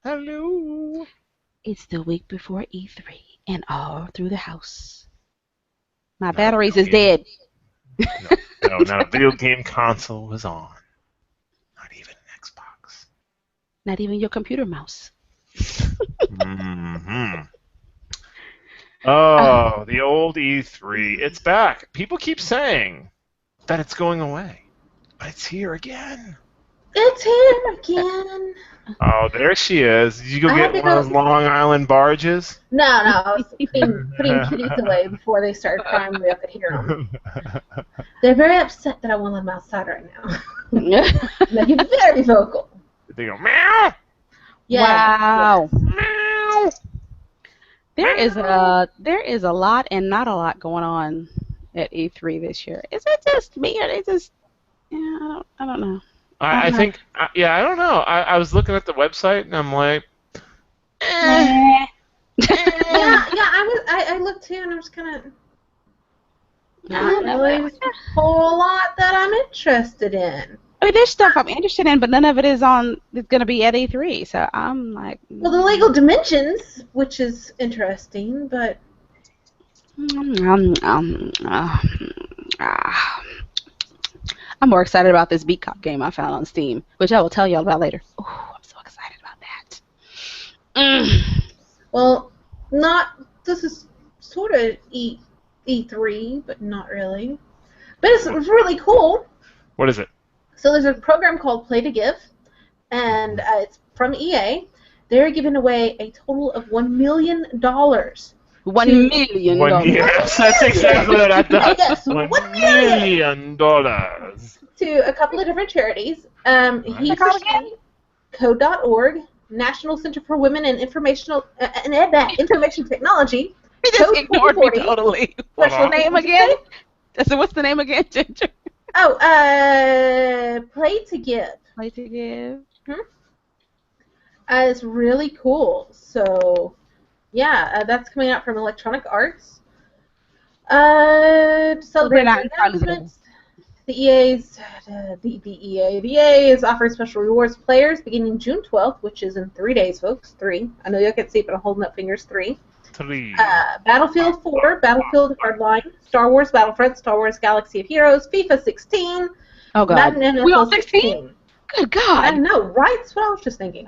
Hello. It's the week before E3, and all through the house. My Not a batteries video is game. dead. No, no, not a video game console was on. Not even an Xbox. Not even your computer mouse. Hmm. Oh, Oh, the old E3. It's back. People keep saying that it's going away, but it's here again. It's him again. Oh, there she is. Did you go I had get to one of those go. Long Island barges? No, I was putting kitties away before they started crying. We could hear them. They're very upset that I won't let them outside right now. They get very vocal. They go meow, Yes, wow. yes. meow, meow. There is a lot and not a lot going on at E3 this year. Is it just me or they just I don't know. I I'm like think, yeah, I don't know. I was looking at the website and I'm like, eh, meh. eh. I looked too, and I was kind of I not don't know. really a whole lot that I'm interested in. I mean, there's stuff I'm interested in, but none of it is on. It's going to be at E3, so I'm like, Well, the Lego Dimensions, which is interesting, but mm, ah. I'm more excited about this Beat Cop game I found on Steam, which I will tell y'all about later. Oh, I'm so excited about that. well, not. This is sort of E3, but not really. But it's really cool. What is it? So there's a program called Play to Give, and it's from EA. They're giving away a total of $1 million. $1 million. Yes, that's exactly what I thought. Yes, $1 $1 million million dollars. to a couple of different charities. He Nice. for She, Code.org, National Center for Women and Information Technology, He just Code ignored me 2040. totally. What's the name again? So what's the name again, Ginger? Oh, Play to Give. Play to Give. It's really cool. So, yeah, that's coming out from Electronic Arts. To celebrate They're not the in front of them. announcement, the EA is offering special rewards to players beginning June 12th, which is in 3 days, folks. 3. I know you can't see it, but I'm holding up fingers. 3. 3. Battlefield 4, Battlefield Hardline, Star Wars Battlefront, Star Wars Galaxy of Heroes, FIFA 16, Oh, God. Madden We on NFL 16? 16. Good I God. know, right? That's what I was just thinking.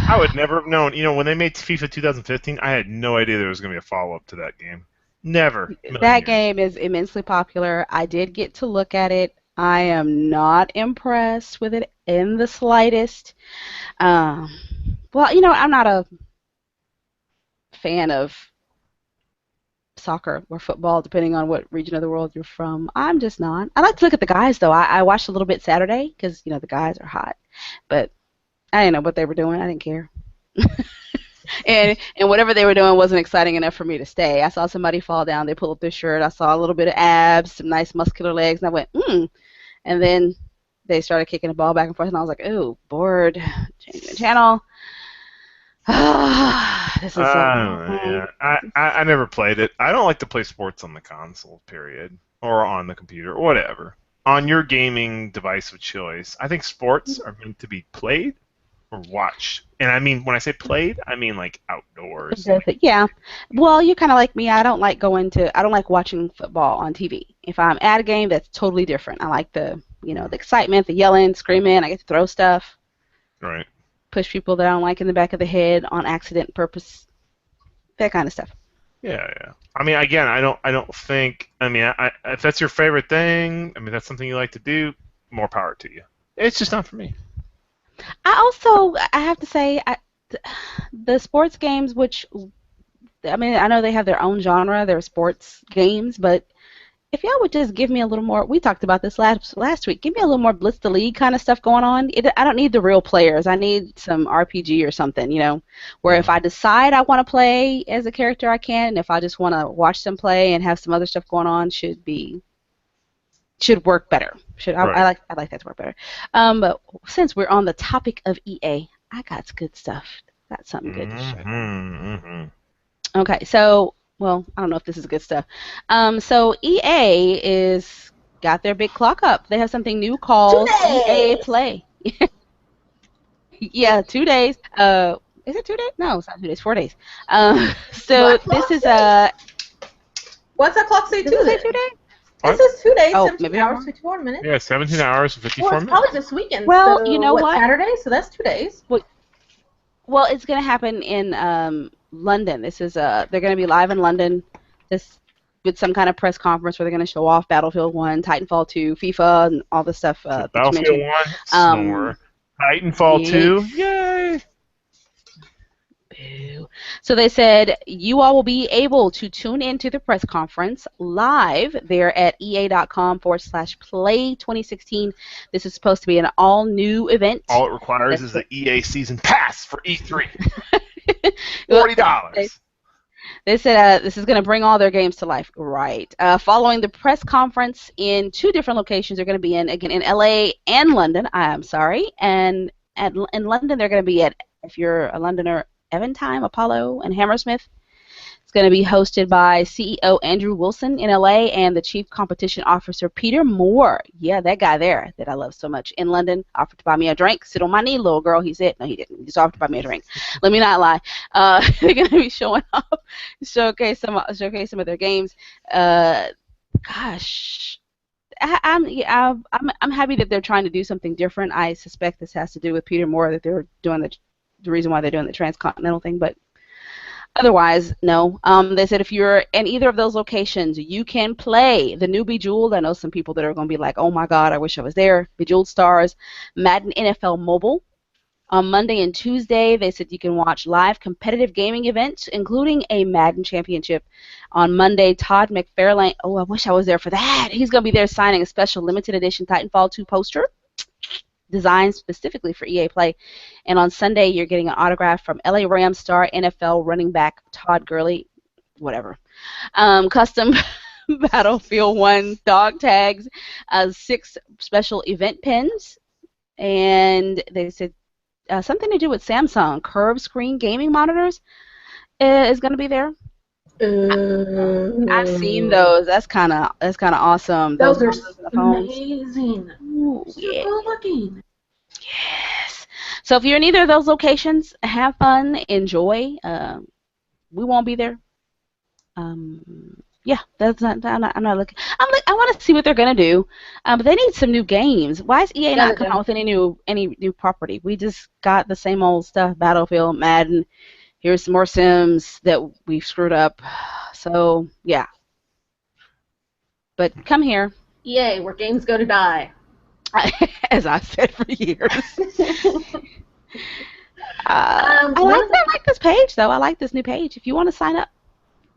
I would never have known. You know, when they made FIFA 2015, I had no idea there was going to be a follow-up to that game. Never. That game is immensely popular. I did get to look at it. I am not impressed with it in the slightest. Well, I'm not a fan of soccer or football, depending on what region of the world you're from. I'm just not. I like to look at the guys, though. I watched a little bit Saturday because, the guys are hot. But I didn't know what they were doing. I didn't care. And whatever they were doing wasn't exciting enough for me to stay. I saw somebody fall down. They pulled up their shirt. I saw a little bit of abs, some nice muscular legs, and I went, And then they started kicking the ball back and forth, and I was like, oh, bored. Changing the channel. This is so Yeah. I never played it. I don't like to play sports on the console, period. Or on the computer, or whatever. On your gaming device of choice. I think sports are meant to be played or watched. And I mean, when I say played, I mean like outdoors. Yeah. Well, you're kind of like me. I don't like watching football on TV. If I'm at a game, that's totally different. I like the excitement, the yelling, screaming. I get to throw stuff. Right. Push people that I don't like in the back of the head on accident, purpose, that kind of stuff. Yeah. I mean, again, I don't think. I mean, if that's your favorite thing, I mean, that's something you like to do. More power to you. It's just not for me. I have to say, the sports games, which, I mean, I know they have their own genre, they're sports games, but if y'all would just give me a little more, we talked about this last week, give me a little more Blitz the League kind of stuff going on. I don't need the real players. I need some RPG or something, where if I decide I want to play as a character, I can, and if I just want to watch them play and have some other stuff going on, should work better. Right. I like that to work better. But since we're on the topic of EA, I got good stuff. Got something good to show. Mm-hmm. Okay, so I don't know if this is good stuff. So EA is got their big clock up. They have something new called EA Play. Yeah, 2 days. Is it 2 days? No, it's not 2 days. 4 days. My So clock this is says- What's that clock say Does it too say then? 2 days? It says 2 days, Oh, 17 maybe I'm hours, wrong. 54 minutes. Yeah, 17 hours and Well, 54 it's minutes. probably this weekend. Well, so you know what? Saturday? So that's 2 days. Well, it's going to happen in London. This is they're going to be live in London. This with some kind of press conference where they're going to show off Battlefield 1, Titanfall 2, FIFA, and all the stuff So that you Battlefield mentioned. 1, snore. Titanfall 2, Yes. yay! Boo. So they said you all will be able to tune into the press conference live there at ea.com/play 2016. This is supposed to be an all new event. All it requires is the EA season pass for E3. $40. They said this is going to bring all their games to life. Right. Following the press conference in 2 different locations, they're going to be in LA and London. I'm sorry. And in London, they're going to be at, if you're a Londoner, Eventime, Apollo, and Hammersmith. It's going to be hosted by CEO Andrew Wilson in LA and the Chief Competition Officer Peter Moore. Yeah, that guy there that I love so much in London offered to buy me a drink. Sit on my knee, little girl. He said, no, he didn't. He just offered to buy me a drink. Let me not lie. They're going to be showing off, showcase some of their games. Gosh. I'm happy that they're trying to do something different. I suspect this has to do with Peter Moore, that they're doing the reason why they're doing the transcontinental thing, but otherwise, no. They said if you're in either of those locations, you can play the new Bejeweled. I know some people that are going to be like, oh my God, I wish I was there. Bejeweled Stars, Madden NFL Mobile. On Monday and Tuesday, they said you can watch live competitive gaming events, including a Madden Championship. On Monday, Todd McFarlane, oh, I wish I was there for that. He's going to be there signing a special limited edition Titanfall 2 poster designed specifically for EA Play. And on Sunday, you're getting an autograph from LA Rams star NFL running back Todd Gurley, whatever. Custom Battlefield 1 dog tags, 6 special event pins, and they said something to do with Samsung curved screen gaming monitors is going to be there. I've seen those. That's kind of awesome. Those are amazing. Ooh, So yeah. cool looking. Yes. So if you're in either of those locations, have fun, enjoy. We won't be there. Yeah, that's not. I'm not looking. I want to see what they're gonna do. But they need some new games. Why is EA not coming out with any new property? We just got the same old stuff: Battlefield, Madden. Here's some more Sims that we've screwed up. So yeah. But come here. EA, where games go to die. As I've said for years. I like this page though. I like this new page. If you want to sign up,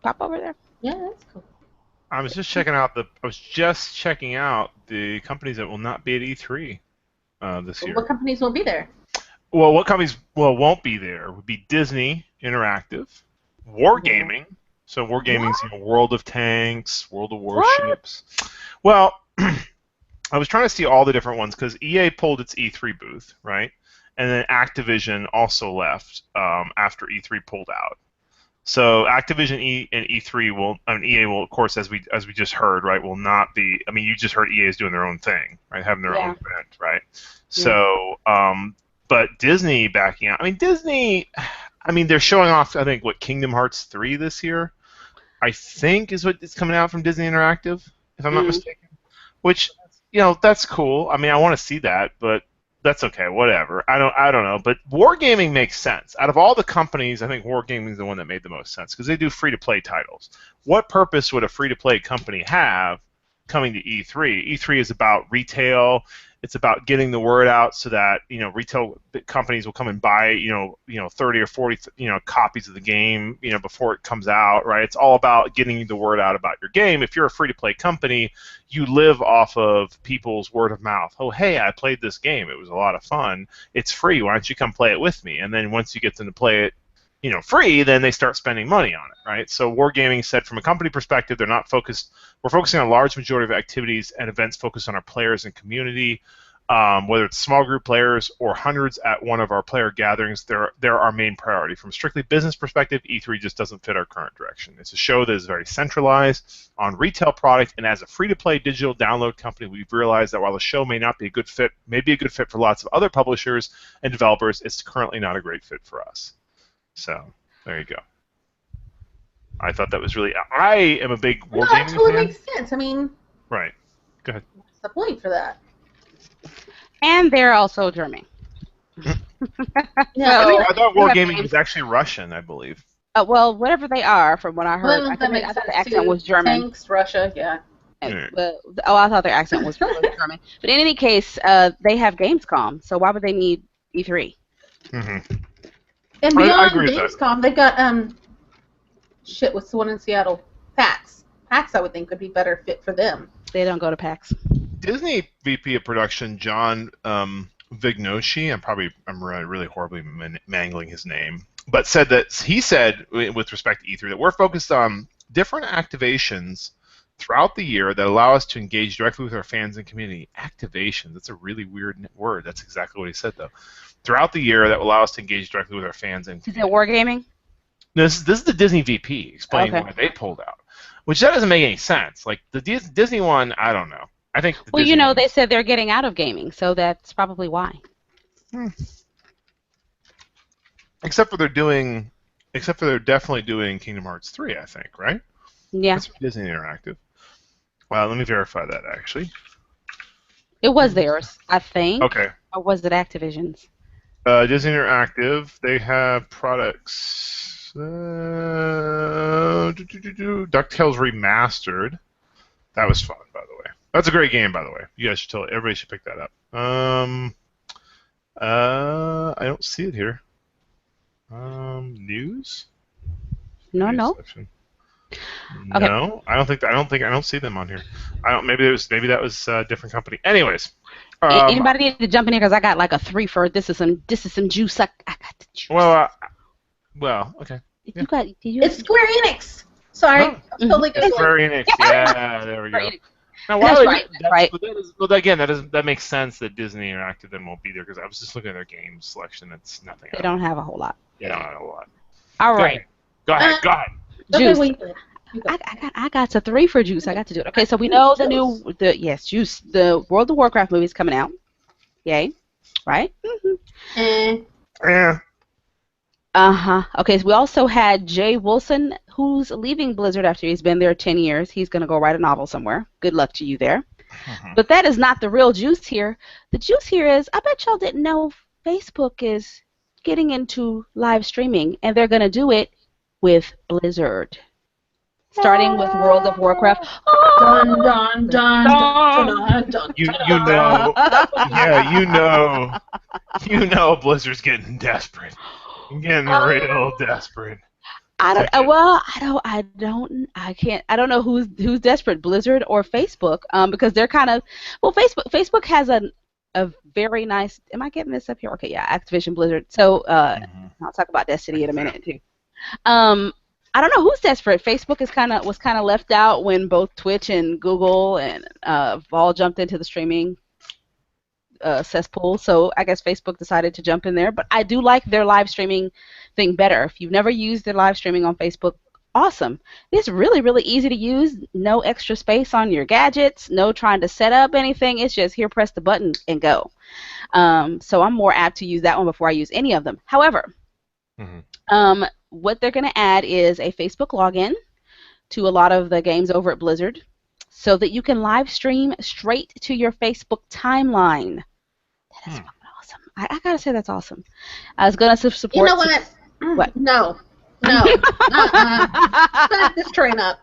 pop over there. Yeah, that's cool. I was just checking out the companies that will not be at E3 this year. What companies won't be there? Well, what companies won't be there would be Disney Interactive, Wargaming. So Wargaming's World of Tanks, World of Warships. Well, I was trying to see all the different ones because EA pulled its E3 booth, right? And then Activision also left after E3 pulled out. So Activision and EA will, of course, as we just heard, right, will not be. I mean, you just heard EA is doing their own thing, right, having their own event, right? So, but Disney backing out. I mean, Disney. I mean, they're showing off. I think what Kingdom Hearts 3 this year, I think, is what is coming out from Disney Interactive, if I'm not mistaken. Which, that's cool. I mean, I want to see that, but that's okay, whatever. I don't know, but Wargaming makes sense. Out of all the companies, I think Wargaming is the one that made the most sense because they do free-to-play titles. What purpose would a free-to-play company have coming to E3? E3 is about retail. It's about getting the word out so that retail companies will come and buy 30 or 40 copies of the game before it comes out, right? It's all about getting the word out about your game. If you're a free-to-play company, you live off of people's word of mouth. Oh, hey, I played this game. It was a lot of fun. It's free. Why don't you come play it with me? And then once you get them to play it, free, then they start spending money on it, right? So Wargaming said from a company perspective, they're not focused. We're focusing on a large majority of activities and events focused on our players and community. Whether it's small group players or hundreds at one of our player gatherings, they're our main priority. From a strictly business perspective, E3 just doesn't fit our current direction. It's a show that is very centralized on retail product, and as a free-to-play digital download company, we've realized that while the show may be a good fit for lots of other publishers and developers, it's currently not a great fit for us. So there you go. I thought that was really. I am a big No, that wargaming totally fan. makes sense. I mean, Right. Go ahead. what's the point for that? And they're also German. Yeah, So I thought they have wargaming games. was actually Russian, I believe. Well, whatever they are, from what I heard, well, that I makes thought the sense accent too. was German. Tanks, Russia, yeah. Yeah. I thought their accent was German. But in any case, they have Gamescom, so why would they need E3? hmm And I beyond agree with that. Gamescom, they've got shit. What's the one in Seattle? PAX. PAX, I would think, would be better fit for them. They don't go to PAX. Disney VP of production John Vignoshi, I'm really horribly mangling his name, but he said with respect to E3 that we're focused on different activations throughout the year that allow us to engage directly with our fans and community. Activations, that's a really weird word. That's exactly what he said though. Throughout the year that will allow us to engage directly with our fans and community. Is it wargaming? No, this is the Disney VP explaining Okay. why they pulled out, which that doesn't make any sense. Like the Disney one, I don't know. I think. Well, they said they're getting out of gaming, so that's probably why. Except for they're definitely doing Kingdom Hearts 3, I think, right? Yeah. That's from Disney Interactive. Well, let me verify that actually. It was theirs, I think. Okay. Or was it Activision's? Disney Interactive, they have products. DuckTales Remastered. That was fun, by the way. That's a great game, by the way. You guys should everybody should pick that up. I don't see it here. News? No. Section. Okay. No, I don't see them on here. Maybe that was a different company. Anyways, anybody need to jump in here because I got like a 3 for this is some juice. I got the juice. Well, okay. You got? It's Square Enix. Sorry, Oh. I'm totally It's Square Enix. Yeah, there we go. Now, That's right. That makes sense that Disney Interactive then won't be there because I was just looking at their game selection. It's nothing. They don't have a whole lot. They don't have a lot. All right. Go ahead. Juice. Okay, I got a 3 for juice. I got to do it. Okay, so we know juice. The World of Warcraft movie is coming out. Yay, right? Eh. Yeah. Okay, so we also had Jay Wilson, who's leaving Blizzard after he's been there 10 years. He's going to go write a novel somewhere. Good luck to you there. But that is not the real juice here. The juice here is, I bet y'all didn't know Facebook is getting into live streaming, and they're going to do it with Blizzard. Starting with World of Warcraft. Dun dun dun dun dun. You know Blizzard's getting desperate. Getting real desperate. I don't know who's desperate, Blizzard or Facebook, because they're kind of, Facebook has a very nice, am I getting this up here? Okay, yeah, Activision Blizzard. So I'll talk about Destiny in a minute too. I don't know who's desperate. Facebook was kind of left out when both Twitch and Google and all jumped into the streaming cesspool. So I guess Facebook decided to jump in there. But I do like their live streaming thing better. If you've never used their live streaming on Facebook, awesome. It's really, really easy to use. No extra space on your gadgets. No trying to set up anything. It's just here, press the button and go. So I'm more apt to use that one before I use any of them. However, what they're going to add is a Facebook login to a lot of the games over at Blizzard so that you can live stream straight to your Facebook timeline. That is fucking awesome. I got to say that's awesome. I was going to support... You know what? What? No. Back this train up.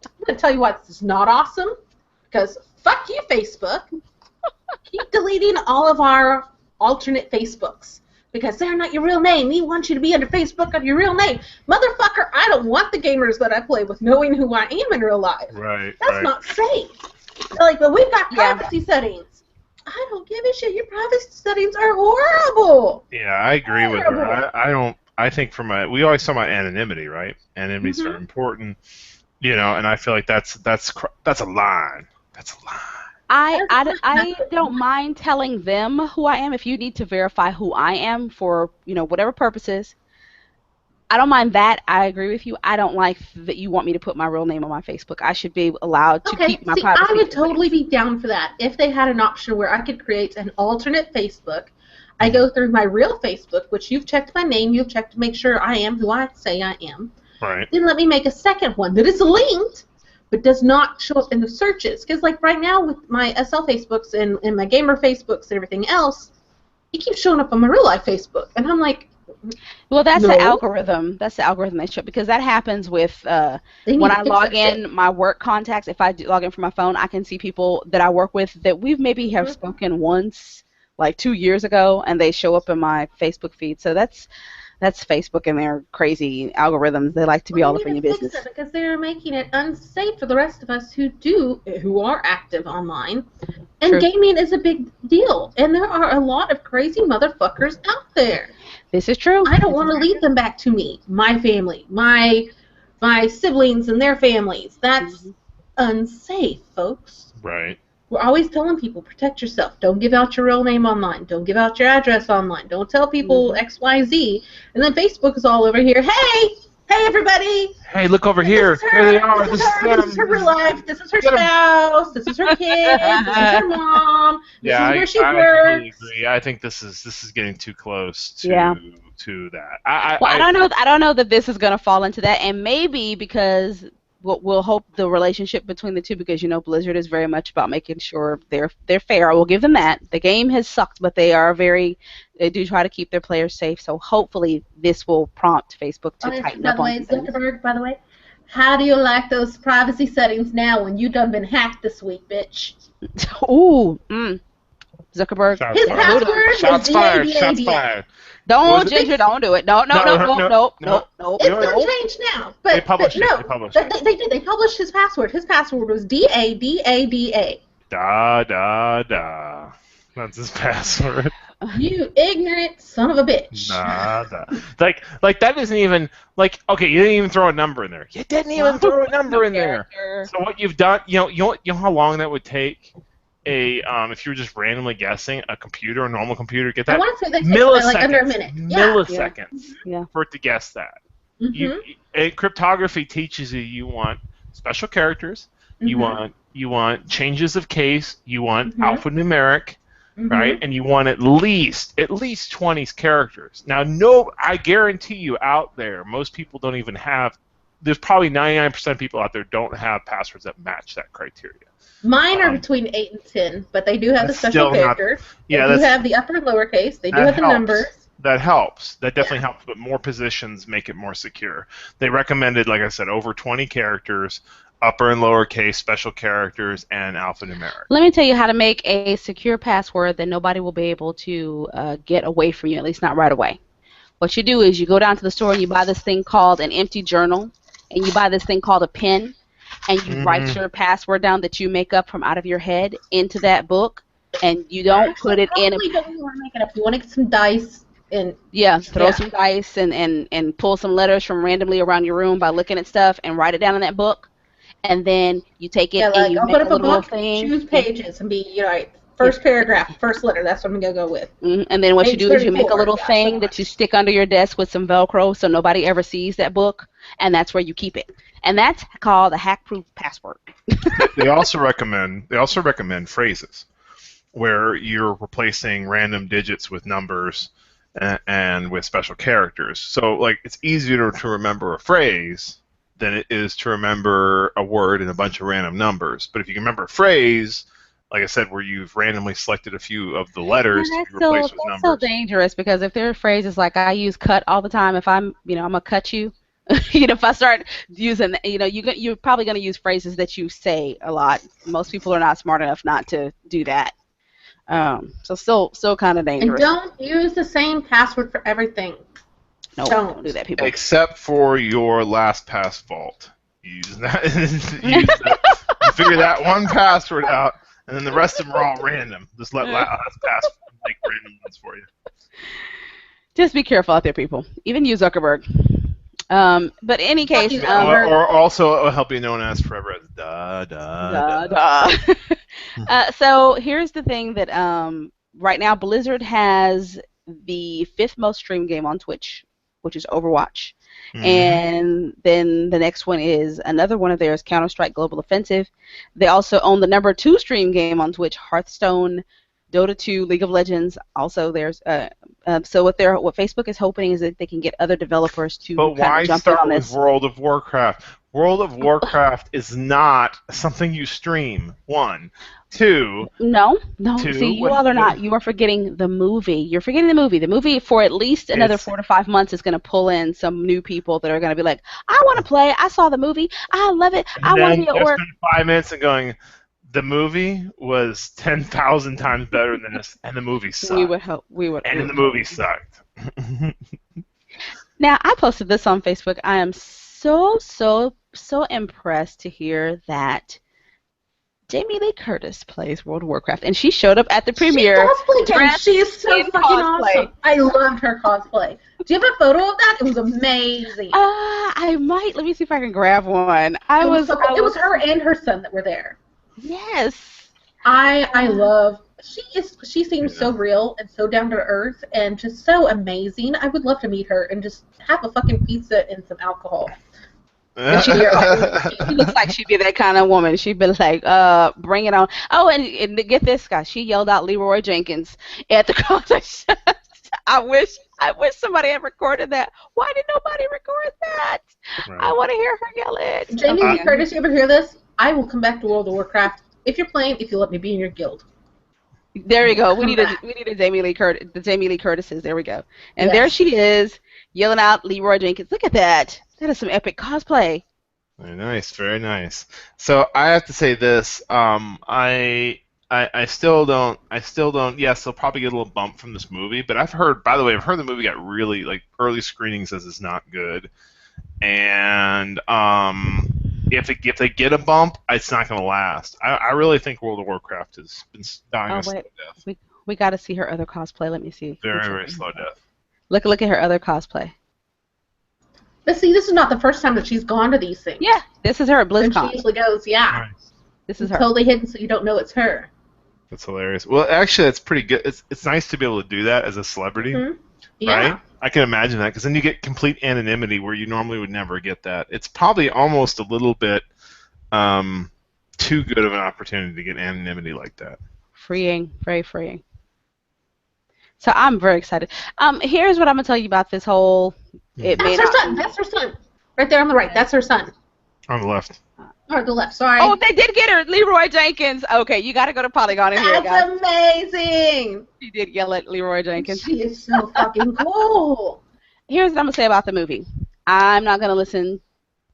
I'm going to tell you what is not awesome, because fuck you, Facebook. Keep deleting all of our alternate Facebooks. Because they're not your real name. We want you to be under Facebook under your real name. Motherfucker, I don't want the gamers that I play with knowing who I am in real life. Right. That's not safe. But we've got privacy settings. I don't give a shit. Your privacy settings are horrible. Yeah, I agree with her. I think we always talk about anonymity, right? Anonymity is very important. And I feel like that's a line. That's a line. I don't mind telling them who I am if you need to verify who I am for, whatever purposes. I don't mind that. I agree with you. I don't like that you want me to put my real name on my Facebook. I should be allowed to keep my privacy. I would totally be down for that if they had an option where I could create an alternate Facebook. I go through my real Facebook, which you've checked my name, you've checked to make sure I am who I say I am. Right. Then let me make a second one that is linked, but does not show up in the searches. Because like right now with my SL Facebooks and my gamer Facebooks and everything else, it keeps showing up on my real life Facebook, and I'm like, Well, that's no. the algorithm. That's the algorithm they show because that happens with They need when to I fix log that shit. in my work contacts. If I log in from my phone, I can see people that I work with that we've maybe have spoken once, like 2 years ago, and they show up in my Facebook feed. So that's Facebook and their crazy algorithms. They like to be Well, all they up in need your to fix business. it because they're making it unsafe for the rest of us who are active online. And True. gaming is a big deal, and there are a lot of crazy motherfuckers out there. This is true. I don't want to lead them back to me, my family, my siblings and their families. That's unsafe, folks. Right. We're always telling people, protect yourself. Don't give out your real name online. Don't give out your address online. Don't tell people X, Y, Z. And then Facebook is all over here. Hey, everybody. Hey, look over This here. is her. Here they are. This is her. This is her real life. This is her Get 'em. spouse. This is her kid. This is her mom. This Yeah, is where she I completely works. agree. I think this is getting too close to Yeah. that. Well, I don't know that this is going to fall into that, and maybe because we'll hope the relationship between the two, because Blizzard is very much about making sure they're fair. I will give them that. The game has sucked, but they do try to keep their players safe. So hopefully this will prompt Facebook to tighten up on some things. Zuckerberg, by the way, how do you like those privacy settings now when you done been hacked this week, bitch? Ooh, Zuckerberg. Shots His fired. password Shots is fired. DADADA. Shots fired. Don't, Ginger, don't do it. No. It's gonna Nope. change now, but They published it. no, They published they, it. they did. They published his password. His password was DADADA. Da da da. That's his password. You ignorant son of a bitch. Nah, da. Like that isn't even like okay. You didn't even throw a number in there. You didn't even throw a number in there. So what you've done, you know how long that would take if you were just randomly guessing a normal computer, get that I want to say they milliseconds, like under a minute. milliseconds Yeah. for it to guess that. Mm-hmm. Cryptography teaches you want special characters, Mm-hmm. you want changes of case, you want Mhm. alphanumeric, Mm-hmm. right? And you want at least 20 characters. Now, no, I guarantee you out there, most people don't even have. There's probably 99% of people out there don't have passwords that match that criteria. Mine are between 8 and 10, but they do have the That's special still not- characters. yeah, they do that's- have the upper and lower case. They do That have the helps. numbers. That helps. That definitely helps, but more positions make it more secure. They recommended, like I said, over 20 characters, upper and lower case, special characters, and alphanumeric. Let me tell you how to make a secure password that nobody will be able to get away from you, at least not right away. What you do is you go down to the store and you buy this thing called an empty journal, and you buy this thing called a pen, and you write your password down that you make up from out of your head into that book, and you don't put it in a... Probably don't want to make it up. You want to get some dice and throw some dice and pull some letters from randomly around your room by looking at stuff and write it down in that book, and then you take it and you I'll make put a up a little book, thing. choose pages, and be first paragraph, first letter. That's what I'm gonna go with. And then what you Page do is you make a 34, little yeah, thing so that you stick under your desk with some Velcro so nobody ever sees that book, and that's where you keep it. And that's called a hack-proof password. They also recommend phrases where you're replacing random digits with numbers and with special characters. So like it's easier to remember a phrase than it is to remember a word and a bunch of random numbers. But if you can remember a phrase, like I said, where you've randomly selected a few of the letters to be replaced with That's numbers. so dangerous, because if there are phrases like I use cut all the time, if I'm gonna cut you, if I start using, you're probably gonna use phrases that you say a lot. Most people are not smart enough not to do that. So still kind of And dangerous. don't use the same password for everything. No, don't. don't do that, people. Except for your LastPass vault. Use that. You figure that one password out, and then the rest of them are all random. Just let LastPass make random ones for you. Just be careful out there, people. Even you, Zuckerberg. But in any case, you, or also it'll help you known as forever as da. So here's the thing that right now Blizzard has the 5th most streamed game on Twitch, which is Overwatch. And then the next one is another one of theirs, Counter-Strike Global Offensive. They also own the number 2 stream game on Twitch, Hearthstone Dota 2, League of Legends. Also, there's so what Facebook is hoping is that they can get other developers to But kind of why jump in start on with this. World of Warcraft? World of Warcraft is not something you stream. One, two, No, no. See, two. you all are not. You are forgetting the movie. You're forgetting the movie. The movie for at least another It's 4 to 5 months is going to pull in some new people that are going to be like, I want to play. I saw the movie. I love it. and I want to then be at you work. spend 5 minutes and going, the movie was 10,000 times better than this, and the movie We would sucked. hope. We would. We And the would hope. movie sucked. Now, I posted this on Facebook. I am so impressed to hear that Jamie Lee Curtis plays World of Warcraft, and she showed up at the She premiere does play games. dressed She is so in fucking cosplay. awesome. I loved her cosplay. Do you have a photo of that? It was amazing. I might. Let me see if I can grab one. I It was was. so cool. I It was was. her and her son that were there. Yes. I love. She seems so Yeah. real and so down to earth and just so amazing. I would love to meet her and just have a fucking pizza and some alcohol. And she looks like she'd be that kind of woman. She'd be like, bring it on. Oh, and get this, guy. She yelled out Leroy Jenkins at the concert. I wish somebody had recorded that. Why did nobody record that? I want to hear her yell it. Jamie Lee Okay. Curtis, you ever hear this? I will come back to World of Warcraft if you're playing. If you let me be in your guild. There you go. We Come need a back. Jamie Lee Curtis. The Jamie Lee Curtises. There we go. And there Yes. she is, yelling out Leroy Jenkins. Look at that. That is some epic cosplay. Very nice, very nice. So I have to say this. I still don't. Yes, they'll probably get a little bump from this movie, but by the way, I've heard the movie got really like early screening says it's not good, and if they get a bump, it's not going to last. I really think World of Warcraft has been dying Oh a slow wait, death, we got to see her other cosplay. Let me see. very very slow death. Look at her other cosplay. But see, this is not the first time that she's gone to these things. Yeah, this is her at And she BlizzCon. usually goes, yeah. Nice. This is her. Totally hidden so you don't know it's her. That's hilarious. Well, actually, that's pretty good. It's nice to be able to do that as a celebrity. Mhm. Yeah. Right? I can imagine that because then you get complete anonymity where you normally would never get that. It's probably almost a little bit too good of an opportunity to get anonymity like that. Freeing, very freeing. So I'm very excited. Here's what I'm gonna tell you about this whole. It may That's her not. son. That's her son. Right there on the right. That's her son. On the left. Or the left. Sorry. Oh, they did get her, Leroy Jenkins. Okay, you got to go to Polygon and hear it, guys. That's amazing. She did yell at Leroy Jenkins. She is so fucking cool. Here's what I'm gonna say about the movie. I'm not gonna listen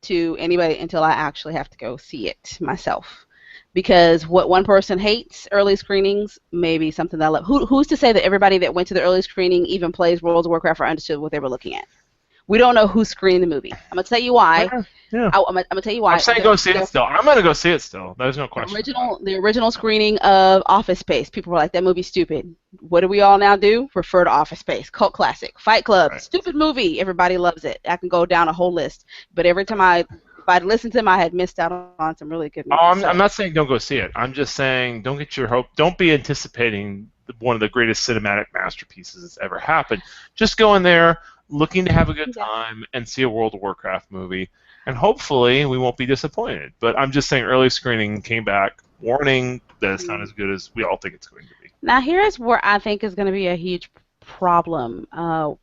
to anybody until I actually have to go see it myself. Because what one person hates early screenings may be something that I love. Who's to say that everybody that went to the early screening even plays World of Warcraft or understood what they were looking at? We don't know who screened the movie. I'm gonna tell you why. Yeah. I'm gonna tell you why. I'm saying go see it still. I'm going to go see it still. There's no question. The original screening of Office Space. People were like, that movie's stupid. What do we all now do? Refer to Office Space. Cult classic. Fight Club. Right. Stupid movie. Everybody loves it. I can go down a whole list. But every time if I'd listened to them, I had missed out on some really good Oh, movies. I'm not saying don't go see it. I'm just saying don't get your hope. Don't be anticipating one of the greatest cinematic masterpieces that's ever happened. Just go in there looking to have a good time and see a World of Warcraft movie, and hopefully we won't be disappointed. But I'm just saying early screening came back warning that it's not as good as we all think it's going to be. Now, here's where I think is going to be a huge problem. A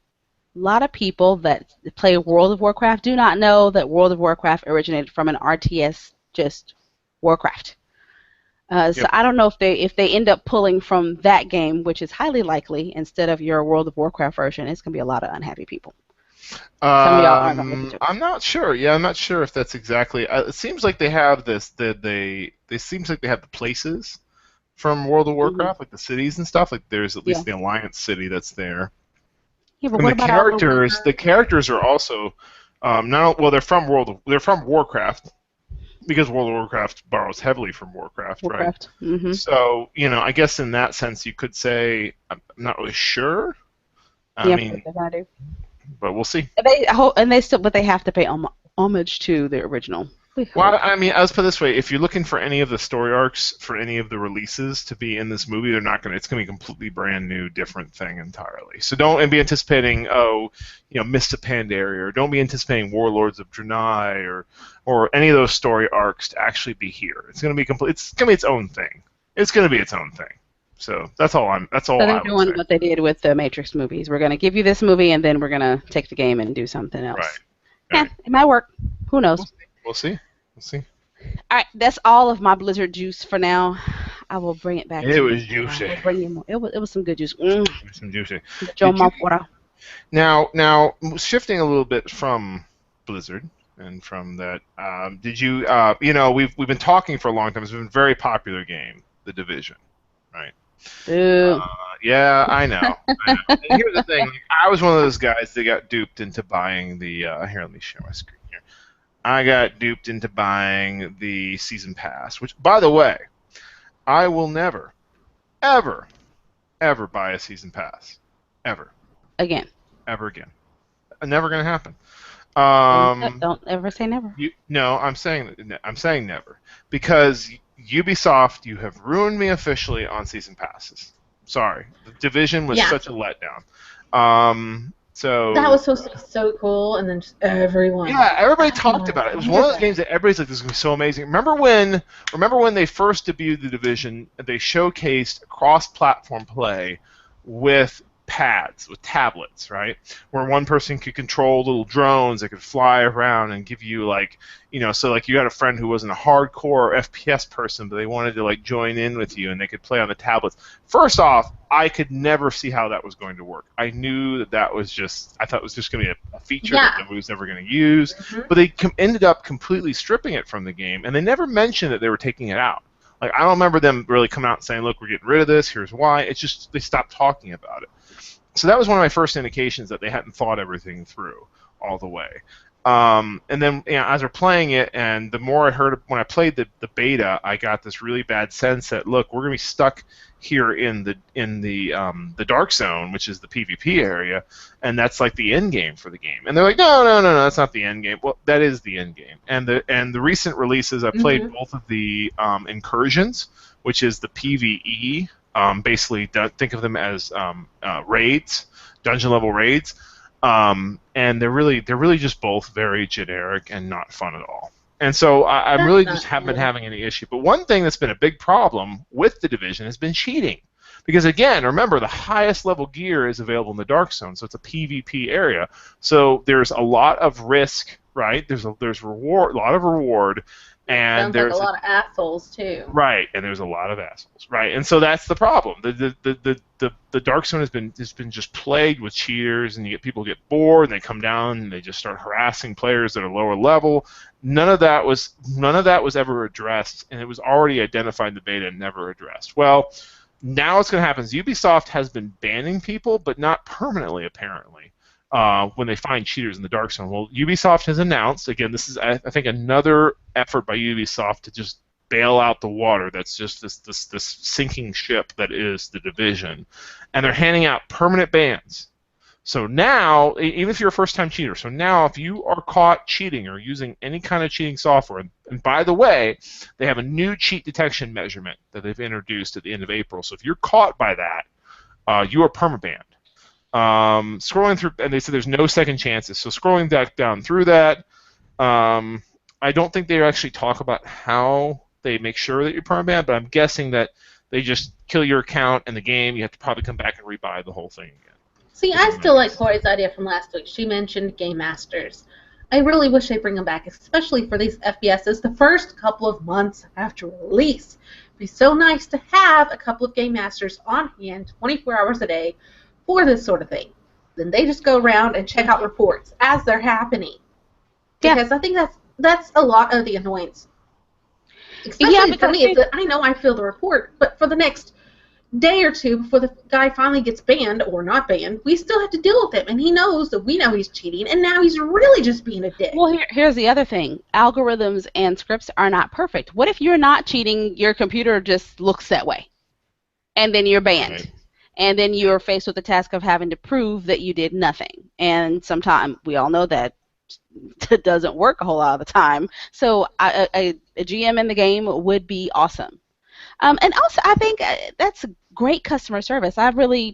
lot of people that play World of Warcraft do not know that World of Warcraft originated from an RTS, just Warcraft. So Yep. I don't know if they end up pulling from that game, which is highly likely, instead of your World of Warcraft version. It's going to be a lot of unhappy people. Some of y'all aren't gonna listen to it. I'm not sure. Yeah, I'm not sure if that's exactly. It seems like they have this. They seems like they have the places from World of Warcraft, like the cities and stuff. Like there's at least the Alliance city that's there. Yeah, but And what the about all characters, the characters are also not well. They're from Warcraft because World of Warcraft borrows heavily from Warcraft, right? Warcraft? Mm-hmm. So I guess in that sense you could say I'm not really sure. I mean, they're gonna do. but we'll see. But they have to pay homage to the original. Well, I mean, let's put it this way: if you're looking for any of the story arcs for any of the releases to be in this movie, they're not going to. It's going to be a completely brand new, different thing entirely. So don't be anticipating, Mists of Pandaria, or don't be anticipating Warlords of Draenei, or any of those story arcs to actually be here. It's going to be complete. It's going to be its own thing. It's going to be its own thing. So that's all So I they're would say. doing what they did with the Matrix movies. We're going to give you this movie, and then we're going to take the game and do something Right. else. Yeah, Right. it might work. Who knows? We'll see. We'll see. All right, that's all of my Blizzard juice for now. I will bring it back It to you. was juicy. We'll bring you more. It was some good juice. Some juicy. Get your Did you mouth water. now shifting a little bit from Blizzard and from that? Did you we've been talking for a long time. It's been a very popular game, The Division, right? Boo. Yeah, I know. I know. And here's the thing: like, I was one of those guys that got duped into buying the. Here, let me share my screen here. I got duped into buying the season pass, which, by the way, I will never, ever, ever buy a season pass, ever, Again. ever again. Never gonna happen. Don't ever say never. No, I'm saying never, because Ubisoft, you have ruined me officially on season passes. Sorry, the Division was such a letdown. So that was supposed to be so cool, and then just everyone. Yeah, everybody talked about it. It was one of those games that everybody's like, "This is gonna be so amazing." Remember when they first debuted the Division? They showcased cross-platform play with pads, with tablets, right? Where one person could control little drones that could fly around and give you so like you had a friend who wasn't a hardcore FPS person, but they wanted to like join in with you and they could play on the tablets. First off, I could never see how that was going to work. I knew that was I thought it was just going to be a feature that nobody was ever going to use. Mm-hmm. But they ended up completely stripping it from the game, and they never mentioned that they were taking it out. Like, I don't remember them really coming out and saying, "Look, we're getting rid of this. Here's why." It's just they stopped talking about it. So that was one of my first indications that they hadn't thought everything through all the way. And then as we're playing it, and the more I heard when I played the beta, I got this really bad sense that, look, we're gonna be stuck here in the dark zone, which is the PvP area, and that's like the end game for the game. And they're like, no, that's not the end game. Well, that is the end game. And the recent releases, I played both of the incursions, which is the PvE. Basically, think of them as raids, dungeon level raids, and they're really just both very generic and not fun at all. And so I really just haven't been having any issue. But one thing that's been a big problem with the Division has been cheating, because again, remember, the highest level gear is available in the Dark Zone, so it's a PvP area. So there's a lot of risk, right? There's reward, a lot of reward. And sounds there's like a lot of assholes too. Right, and there's a lot of assholes. Right, and so that's the problem. The Dark Zone has been just plagued with cheaters, and people get bored, and they come down and they just start harassing players that are lower level. None of that was ever addressed, and it was already identified in the beta and never addressed. Well, now what's going to happen is Ubisoft has been banning people, but not permanently, apparently. When they find cheaters in the Dark Zone. Well, Ubisoft has announced, again, this is, I think, another effort by Ubisoft to just bail out the water that's just this sinking ship that is the Division. And they're handing out permanent bans. So now, even if you're a first-time cheater, so now if you are caught cheating or using any kind of cheating software, and by the way, they have a new cheat detection measurement that they've introduced at the end of April. So if you're caught by that, you are permabanned. Scrolling through, and they said there's no second chances. So scrolling back down through that, I don't think they actually talk about how they make sure that you're permabanned, but I'm guessing that they just kill your account and the game. You have to probably come back and rebuy the whole thing again. See, I still like Corey's idea from last week. She mentioned Game Masters. I really wish they bring them back, especially for these FPSs the first couple of months after release. It'd be so nice to have a couple of Game Masters on hand 24 hours a day for this sort of thing. Then they just go around and check out reports as they're happening. Because I think that's a lot of the annoyance. Especially for me, I know I feel the report, but for the next day or two before the guy finally gets banned or not banned, we still have to deal with him, and he knows that we know he's cheating, and now he's really just being a dick. Well, here's the other thing. Algorithms and scripts are not perfect. What if you're not cheating, your computer just looks that way, and then you're banned? Right. And then you're faced with the task of having to prove that you did nothing. And sometimes we all know that doesn't work a whole lot of the time. So a GM in the game would be awesome. And also, I think that's great customer service.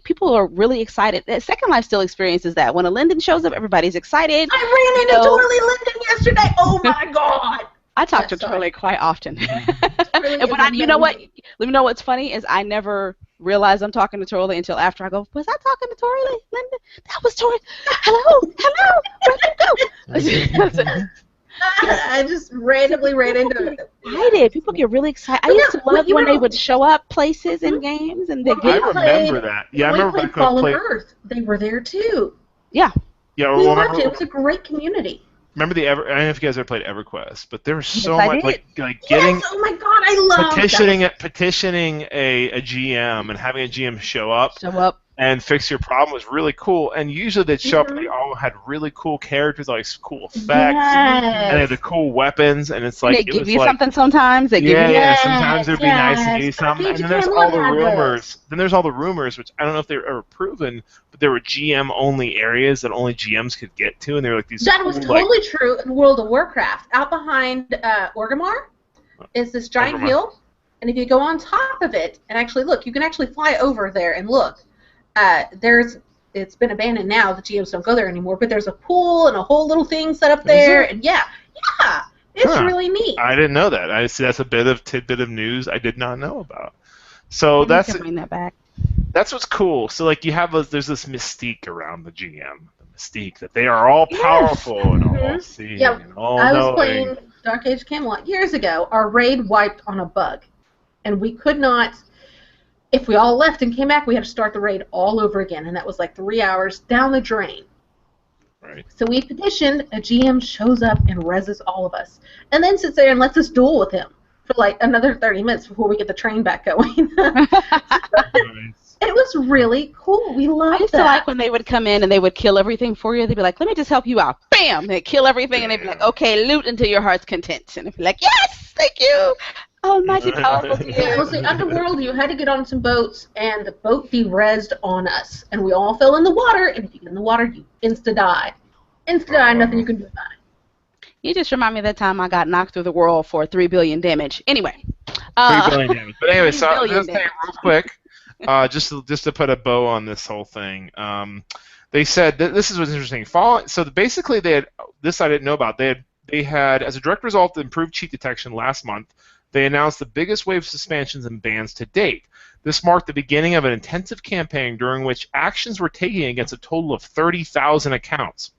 People are really excited. Second Life still experiences that. When a Linden shows up, everybody's excited. I ran into Torley Linden yesterday. Oh my God! I talk to Torley quite often. But you know what? You know what's funny is I never realize I'm talking to Tori until after I go, was I talking to Tori Linda? That was Tori. Hello, hello, where'd you go? I just randomly ran into it. Excited. People get really excited. I Well, used to no, love you when they know, would show up places in games and they when we I get remember that. Yeah, I when we remember played back when I Fallen played. Earth, they were there too. yeah. Yeah, We well, loved it. It was a great community. remember the Ever? I don't know if you guys ever played EverQuest, but there was Yes, so I much did. like getting Yes, oh my God, I love petitioning a GM and having a GM show up Show up. and fix your problem was really cool. And usually they'd show up and they Mhm. all had really cool characters, like cool effects, and they had the Yes. cool weapons, and it's And they like it give was you like something sometimes. They give yeah, you yeah. Yes, Sometimes it'd be nice to give yes. you some, and Age then of there's all Camelot the had rumors. those. Then there's all the rumors, which I don't know if they were ever proven, but there were GM only areas that only GMs could get to, and they were like these That cool was like totally true in World of Warcraft. Out behind Orgrimmar is this giant Overmar. hill, and if you go on top of it and actually look, you can actually fly over there and look. It's been abandoned now. The GMs don't go there anymore, but there's a pool and a whole little thing set up there, and yeah, it's Huh. really neat. I didn't know that. I see that's a tidbit of news I did not know about. So You can bring that back. that's what's cool. So like there's this mystique around the GM, the mystique that they are all powerful and all Mhm. seeing Yeah, and all I was knowing. playing Dark Age Camelot years ago. Our raid wiped on a bug, and we could not. If we all left and came back, we had to start the raid all over again, and that was like 3 hours down the drain. Right. So we petitioned, a GM shows up and reses all of us, and then sits there and lets us duel with him for like another 30 minutes before we get the train back going. It was really cool. We I loved used to that. like when they would come in and they would kill everything for you. They'd be like, let me just help you out. Bam! They'd kill everything and they'd be like, okay, loot until your heart's content. And they'd be like, yes, thank you. Almighty powerful Yeah, it was GM. the underworld. You had to get on some boats, and the boat de-rezzed on us, and we all fell in the water. And if you get in the water, you insta-die. Insta-die, nothing you can do about it. You just remind me of that time I got knocked through the world for 3 billion damage. Anyway. 3 billion damage. But anyway, 3 so billion let's say damage. real quick, just to put a bow on this whole thing. They said this is what's interesting. So basically, they had this I didn't know about. They had as a direct result of improved cheat detection last month. They announced the biggest wave of suspensions and bans to date. This marked the beginning of an intensive campaign during which actions were taken against a total of 30,000 accounts,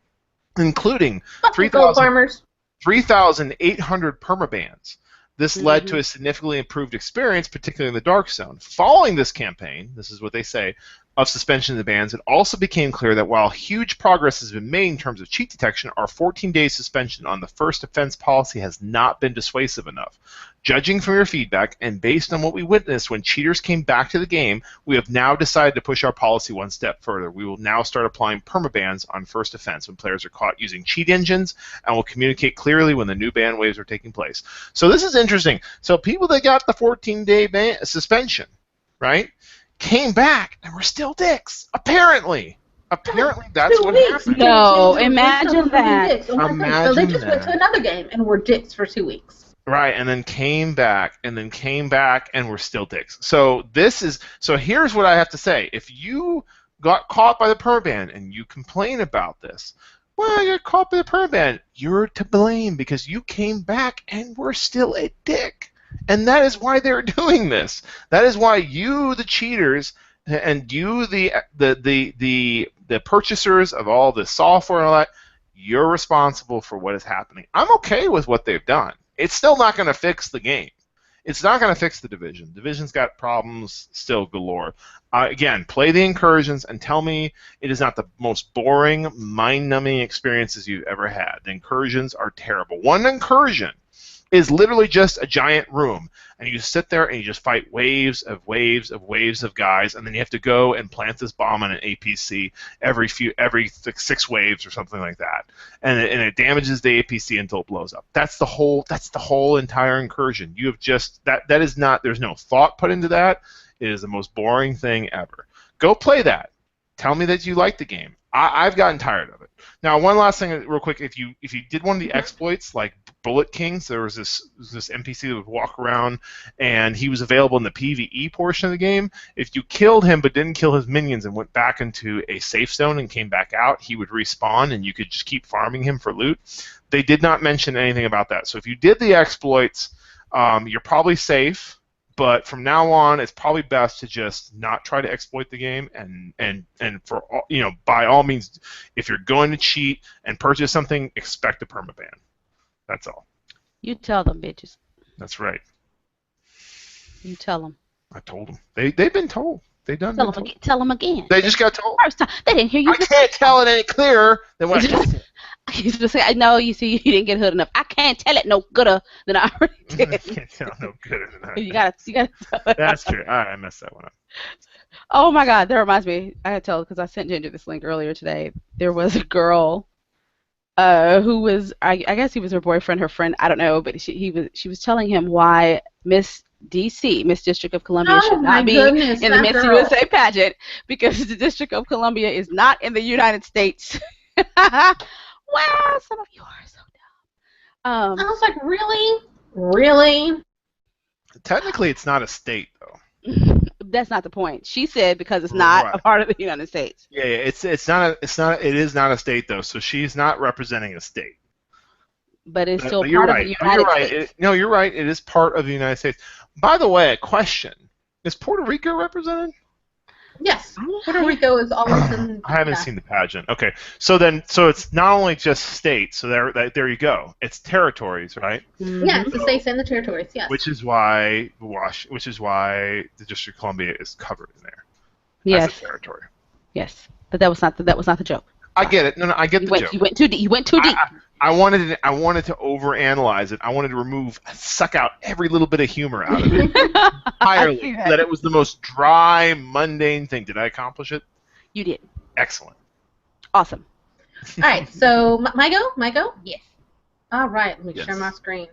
including Fuck you, gold farmers. 3,800 permabans. This led to a significantly improved experience, particularly in the Dark Zone. Following this campaign, this is what they say, of suspension of the bans, it also became clear that while huge progress has been made in terms of cheat detection, our 14-day suspension on the first offense policy has not been dissuasive enough. Judging from your feedback and based on what we witnessed when cheaters came back to the game, we have now decided to push our policy one step further. We will now start applying permabans on first offense when players are caught using cheat engines, and will communicate clearly when the new ban waves are taking place. So this is interesting. So people that got the 14-day suspension, right, came back and were still dicks. Apparently that's what happened. No, imagine that. Oh my God. So they just went to another game and were dicks for 2 weeks. Right, and then came back, and were still dicks. So here's what I have to say. If you got caught by the permaban and you complain about this, well, I got caught by the permaban. You're to blame because you came back and were still a dick. And that is why they're doing this. That is why you, the cheaters, and you, the purchasers of all the software and all that, you're responsible for what is happening. I'm okay with what they've done. It's still not going to fix the game. It's not going to fix the Division. Division's got problems still galore. Again, play the incursions and tell me it is not the most boring, mind-numbing experiences you've ever had. The incursions are terrible. One incursion is literally just a giant room, and you sit there and you just fight waves of guys, and then you have to go and plant this bomb on an APC every 6 waves or something like that, and it damages the APC until it blows up. That's the whole entire incursion. You have just that is not. There's no thought put into that. It is the most boring thing ever. Go play that. Tell me that you like the game. I've gotten tired of it. Now, one last thing, real quick. If you did one of the exploits like Bullet Kings, there was this NPC that would walk around, and he was available in the PvE portion of the game. If you killed him but didn't kill his minions and went back into a safe zone and came back out, he would respawn, and you could just keep farming him for loot. They did not mention anything about that. So if you did the exploits, you're probably safe. but from now on, it's probably best to just not try to exploit the game, and for all, by all means, if you're going to cheat and purchase something, expect a permaban. That's all. You tell them, bitches. That's right. You tell them. I told them. They've been told. They've done. Tell them again. They just got told. First time. They didn't hear you. I can't tell it any clearer than what I just said. I used to say, I know, you see, you didn't get hood enough. I can't tell it no gooder than I already did. I can't tell no gooder than I. You gotta tell it. That's true. I messed that one up. Oh my God, that reminds me. I had to tell because I sent Ginger this link earlier today. There was a girl, who was, I guess he was her boyfriend, her friend, I don't know, but she was telling him why Miss DC, Miss District of Columbia, should not be in the Miss USA pageant because the District of Columbia is not in the United States. Wow, some of you are so dumb. I was like, really? Really? Technically, it's not a state, though. That's not the point. She said because it's not a part of the United States. Yeah, it is not a state though. So she's not representing a state. But it's still part of the United States. You're right. It is part of the United States. By the way, a question: is Puerto Rico represented? Yes, Puerto Rico is always in. I haven't seen the pageant. Okay, so it's not only just states. So there you go. It's territories, right? Mm-hmm. Yeah, it's the states and the territories. Yes. Which is why the District of Columbia is covered in there. Yes. As a territory. Yes, but that was not the joke. I get it. No, I get the joke. You went too deep. You went too deep. I wanted to overanalyze it. I wanted to suck out every little bit of humor out of it entirely. That it was the most dry, mundane thing. Did I accomplish it? You did. Excellent. Awesome. All right, so my go? Yes. All right, let me Yes. share my screen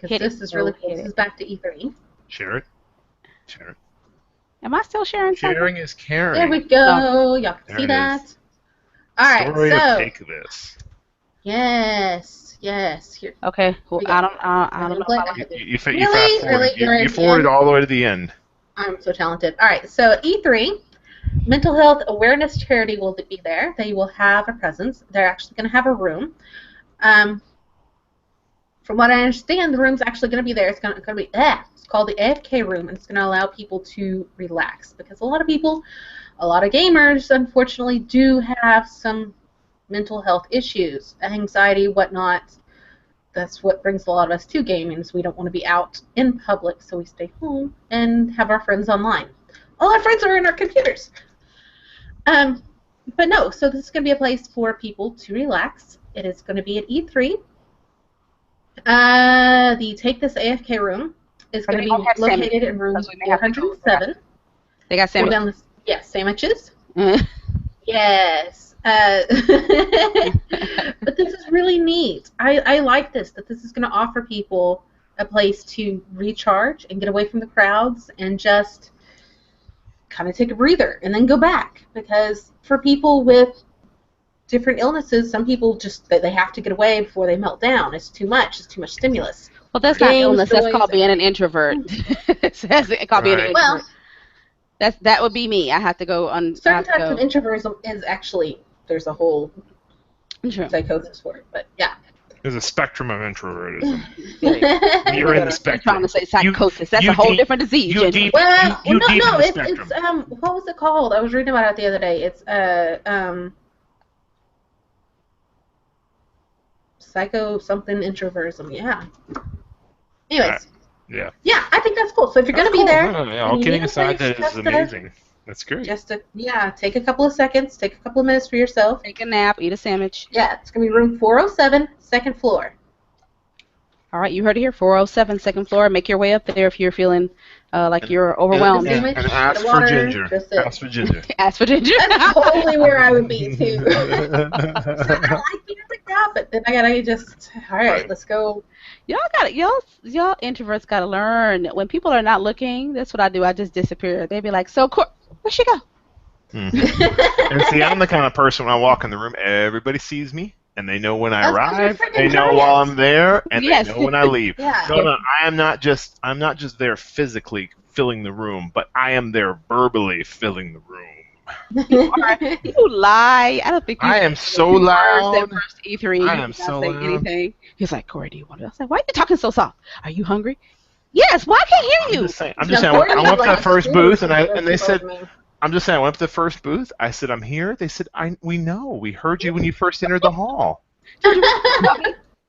because this is really cool. This is back to E3. Share it. Am I still sharing something? Sharing is caring. There we go. Y'all can see that. All right, Story so of Take This. yes. Here. Okay. Well, I don't know. You forwarded all the way to the end. I'm so talented. All right, so E3, Mental Health Awareness Charity will be there. They will have a presence. They're actually going to have a room. From what I understand, the room's actually going to be there. It's going to be it's called the AFK room, and it's going to allow people to relax because a lot of gamers, unfortunately, do have some mental health issues, anxiety, whatnot. That's what brings a lot of us to gaming, is we don't want to be out in public, so we stay home and have our friends online. All our friends are in our computers. But no, so this is going to be a place for people to relax. It is going to be at E3. The Take This AFK room is going to be located in room 407. They got sandwiches. Yes, sandwiches. Yes. But this is really neat. I like this, that this is going to offer people a place to recharge and get away from the crowds and just kind of take a breather and then go back. Because for people with different illnesses, some people just, they have to get away before they melt down. It's too much stimulus. Well, that's not illness. That's called being an introvert. It's called being an introvert. Well, that would be me. I have to go on. Certain types of introversion is actually, there's a whole psychosis for it, but yeah. There's a spectrum of introvertism. You're in the spectrum. Trying to say psychosis. That's a whole different disease. No, it's what was it called? I was reading about it the other day. It's psycho something introversion. Yeah. Anyways. Yeah. Yeah, I think that's cool. So if you're going to be there, all kidding aside, that is amazing. That's great. Take a couple of seconds, take a couple of minutes for yourself. Take a nap, eat a sandwich. Yeah, it's going to be room 407, second floor. All right, you heard it here, 407, second floor. Make your way up there if you're feeling like you're overwhelmed. And ask for ginger. Ask for ginger. Ask for ginger. That's totally where I would be, too. I like being like that, but then I got to just, all right, let's go. Y'all introverts gotta learn. When people are not looking, that's what I do. I just disappear. They be like, "So, where'd she go?" Mm-hmm. And see, I'm the kind of person when I walk in the room, everybody sees me, and they know when I arrive. They know while I'm there, and they know when I leave. Yeah. No, I'm not just there physically filling the room, but I am there verbally filling the room. You lie. I don't think you. I am so loud. That first E3, I am so loud. Anything. He's like, Corey, do you want to? I was like, why are you talking so soft? Are you hungry? Yes, why I can't hear I'm you? just saying. I'm Now, just saying. Courtney I went up to likes the first scooters, booth, and they she said, told me. I'm just saying. I went up to the first booth. I said, I'm here. They said, we know. We heard you when you first entered the hall, Ginger,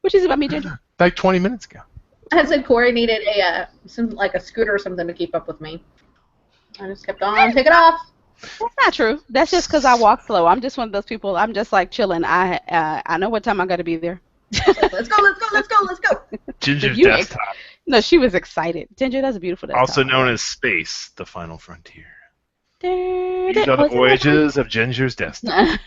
what is it about me, Ginger? like 20 minutes ago. I said Corey needed like a scooter or something to keep up with me. I just kept on taking off. That's not true. That's just because I walk slow. I'm just one of those people. I'm just like chilling. I know what time I got to be there. Let's go, let's go, let's go, let's go. Ginger's You desktop, No, she was excited. Ginger, that's a beautiful desktop. also known as Space, the final frontier. These These are the voyages of Ginger's desktop.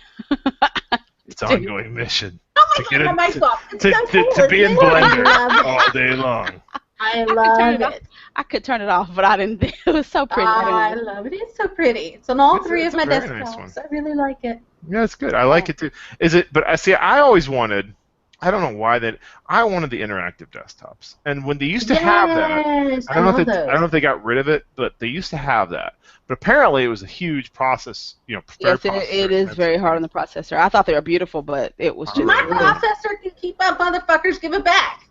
Its ongoing mission Oh to my get god, my it mic's off. It's to so be in gorgeous. Blender I love all day long. I turn love it off. it. I could turn it off, but I didn't. It was so pretty. I love it. It's so pretty. It's on all three It's of a my very nice desktops. I really like it. Yeah, it's good. I like it too. Is it? But I see. I always wanted. I don't know why that. I wanted the interactive desktops, and when they used to have that, Yes, I don't know love if those. I don't know if they got rid of it, but they used to have that. But apparently, it was a huge process. Yes, it is very hard on the processor. I thought they were beautiful, but it was just. My processor can keep up, motherfuckers. Give it back.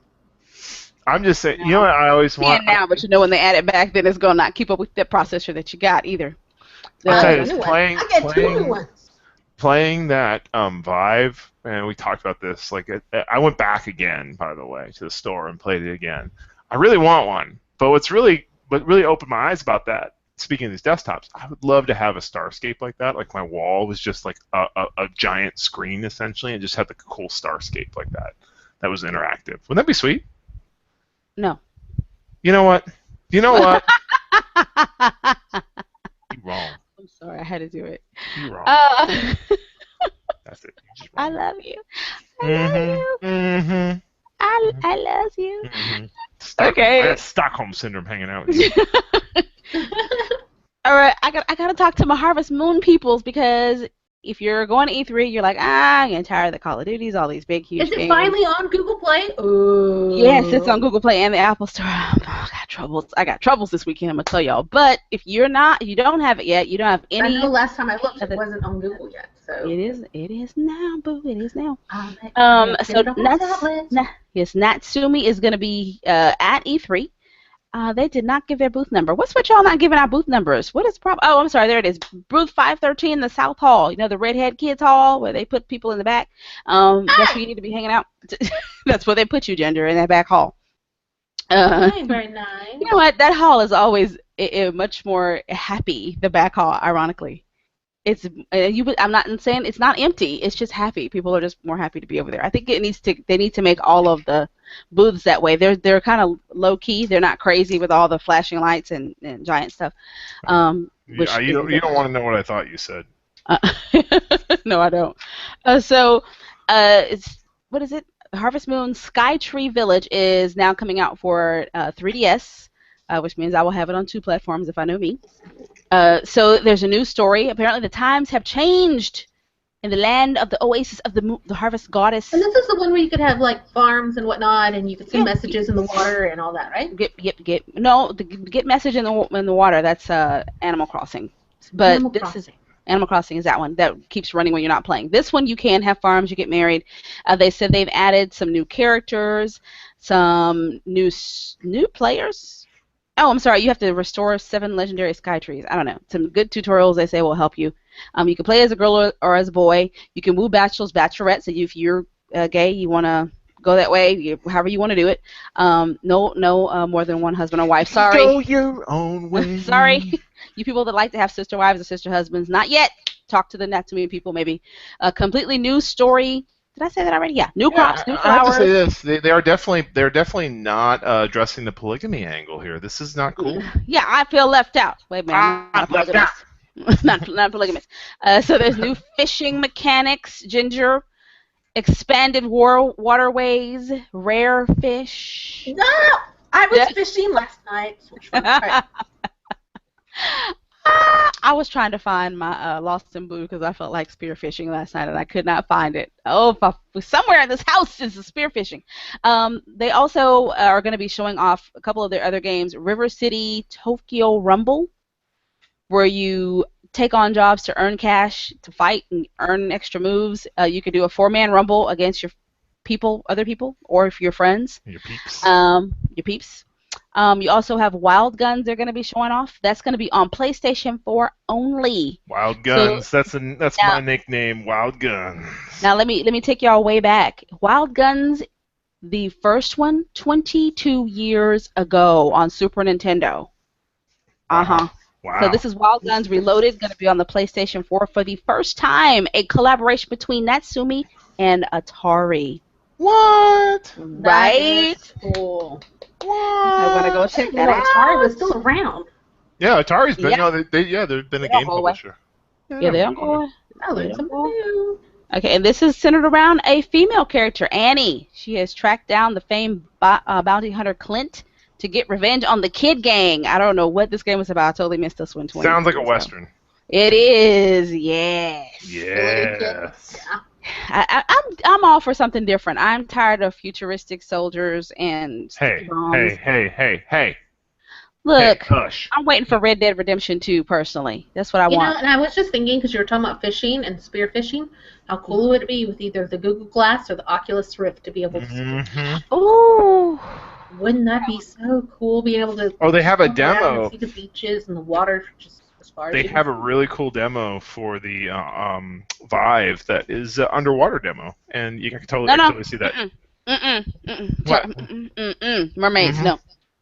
I'm just saying. You know what I always want. Can now, but when they add it back, then it's gonna not keep up with the processor that you got either. I'll tell you New this, one. I get two new ones. playing that Vive, and we talked about this. Like, I went back again, by the way, to the store and played it again. I really want one, but what really opened my eyes about that. Speaking of these desktops, I would love to have a Starscape like that. Like my wall was just like a giant screen essentially, and just had the cool Starscape like that. That was interactive. Wouldn't that be sweet? No. You know what? You know what? You're wrong. I'm sorry, I had to do it. You're wrong. That's it. You're just I wrong. love you. I love you. Mm-hmm. I love you. Mm-hmm. Okay. I got Stockholm syndrome hanging out with you. All right, I gotta talk to my Harvest Moon peoples because if you're going to E3, you're like, I'm getting tired of the Call of Duties, all these big, huge Is it games. finally on Google Play? Ooh. Yes, it's on Google Play and the Apple Store. Oh, I got troubles. I got troubles this weekend. I'm gonna tell y'all. But if you don't have it yet, you don't have any. I know last time I looked, it wasn't on Google yet. So It is now, boo. It is now. so Natsumi is gonna be at E3. They did not give their booth number. What's with y'all not giving out booth numbers? What is the problem? Oh, I'm sorry. There it is. Booth 513, the South Hall. You know, the redhead kids hall where they put people in the back. That's where you need to be hanging out. That's where they put you, Ginger, in that back hall. very nice. You know what? That hall is always much more happy. The back hall, ironically, it's I'm not saying it's not empty. It's just happy. People are just more happy to be over there. I think they need to make all of the booths that way. They're kind of low key. They're not crazy with all the flashing lights and giant stuff. You don't want to know what I thought you said. No, I don't. It's what is it? Harvest Moon Skytree Village is now coming out for 3DS, which means I will have it on 2 platforms if I know me. So there's a new story. Apparently the times have changed in the land of the oasis of the harvest goddess. And this is the one where you could have like farms and whatnot, and you could send messages in the water and all that, right? Get message in the water. That's Animal Crossing, but Animal Crossing is that one that keeps running when you're not playing. This one you can have farms. You get married. They said they've added some new characters, some new players. Oh, I'm sorry. You have to restore 7 legendary sky trees. I don't know. Some good tutorials they say will help you. You can play as a girl or as a boy. You can woo bachelors, bachelorettes. So if you're gay, you want to go that way. However you want to do it. No more than one husband or wife. Sorry. Go your own way. Sorry. You people that like to have sister wives or sister husbands, not yet. Talk to the Natsumi people maybe. A completely new story. Did I say that already? Yeah. New crops, new flowers. I have to say this. They're definitely not addressing the polygamy angle here. This is not cool. Yeah, I feel left out. Wait a minute. I'm not left out. not polygamous. So there's new fishing mechanics, Ginger, expanded waterways, rare fish. No! I was fishing last night. I was trying to find my lost in blue because I felt like spearfishing last night and I could not find it. Oh, somewhere in this house is spearfishing. They also are going to be showing off a couple of their other games, River City Tokyo Rumble, where you take on jobs to earn cash, to fight and earn extra moves. You could do a 4-man rumble against your other people, or if your friends. Your peeps. Your peeps. You also have Wild Guns they're going to be showing off. That's going to be on PlayStation 4 only. Wild So Guns. That's now, my nickname. Wild Guns. now let me take y'all way back. Wild Guns, the first one, 22 years ago on Super Nintendo. Wow. Uh-huh. So Wow. this is Wild Guns Reloaded, going to be on the PlayStation 4 for the first time. A collaboration between Natsumi and Atari. What? That Right? is cool. I want to go What? check You that know, Atari was out. still around. Yeah, Atari's been Yeah, no, they've been they a don't game go away. publisher. Yeah, Yeah, they're they never don't going go away. away. I They learned don't something go away. new. Okay, and this is centered around a female character, Annie. She has tracked down the famed bounty hunter Clint to get revenge on the Kid Gang. I don't know what this game was about. I totally missed this one Sounds like a 2020. So western. it is, yes. Killing kids. Yes. Yeah. I'm all for something different. I'm tired of futuristic soldiers and sticky Hey, bombs. hey, hey, hey, hey, hey, Look, hush. I'm waiting for Red Dead Redemption 2 personally. That's what I You know, want. and I was just thinking, because you were talking about fishing and spear fishing, how cool would it be with either the Google Glass or the Oculus Rift to be able to Mm-hmm. Ooh. Wouldn't that be so cool, being able to Oh, they have a swim around and demo. see the beaches and the water just as far as They you can have a see? really cool demo for the Vive that is underwater demo, and you can totally, No, I can no. totally see that. Mm-mm. What? Mermaids, Mm-hmm. no.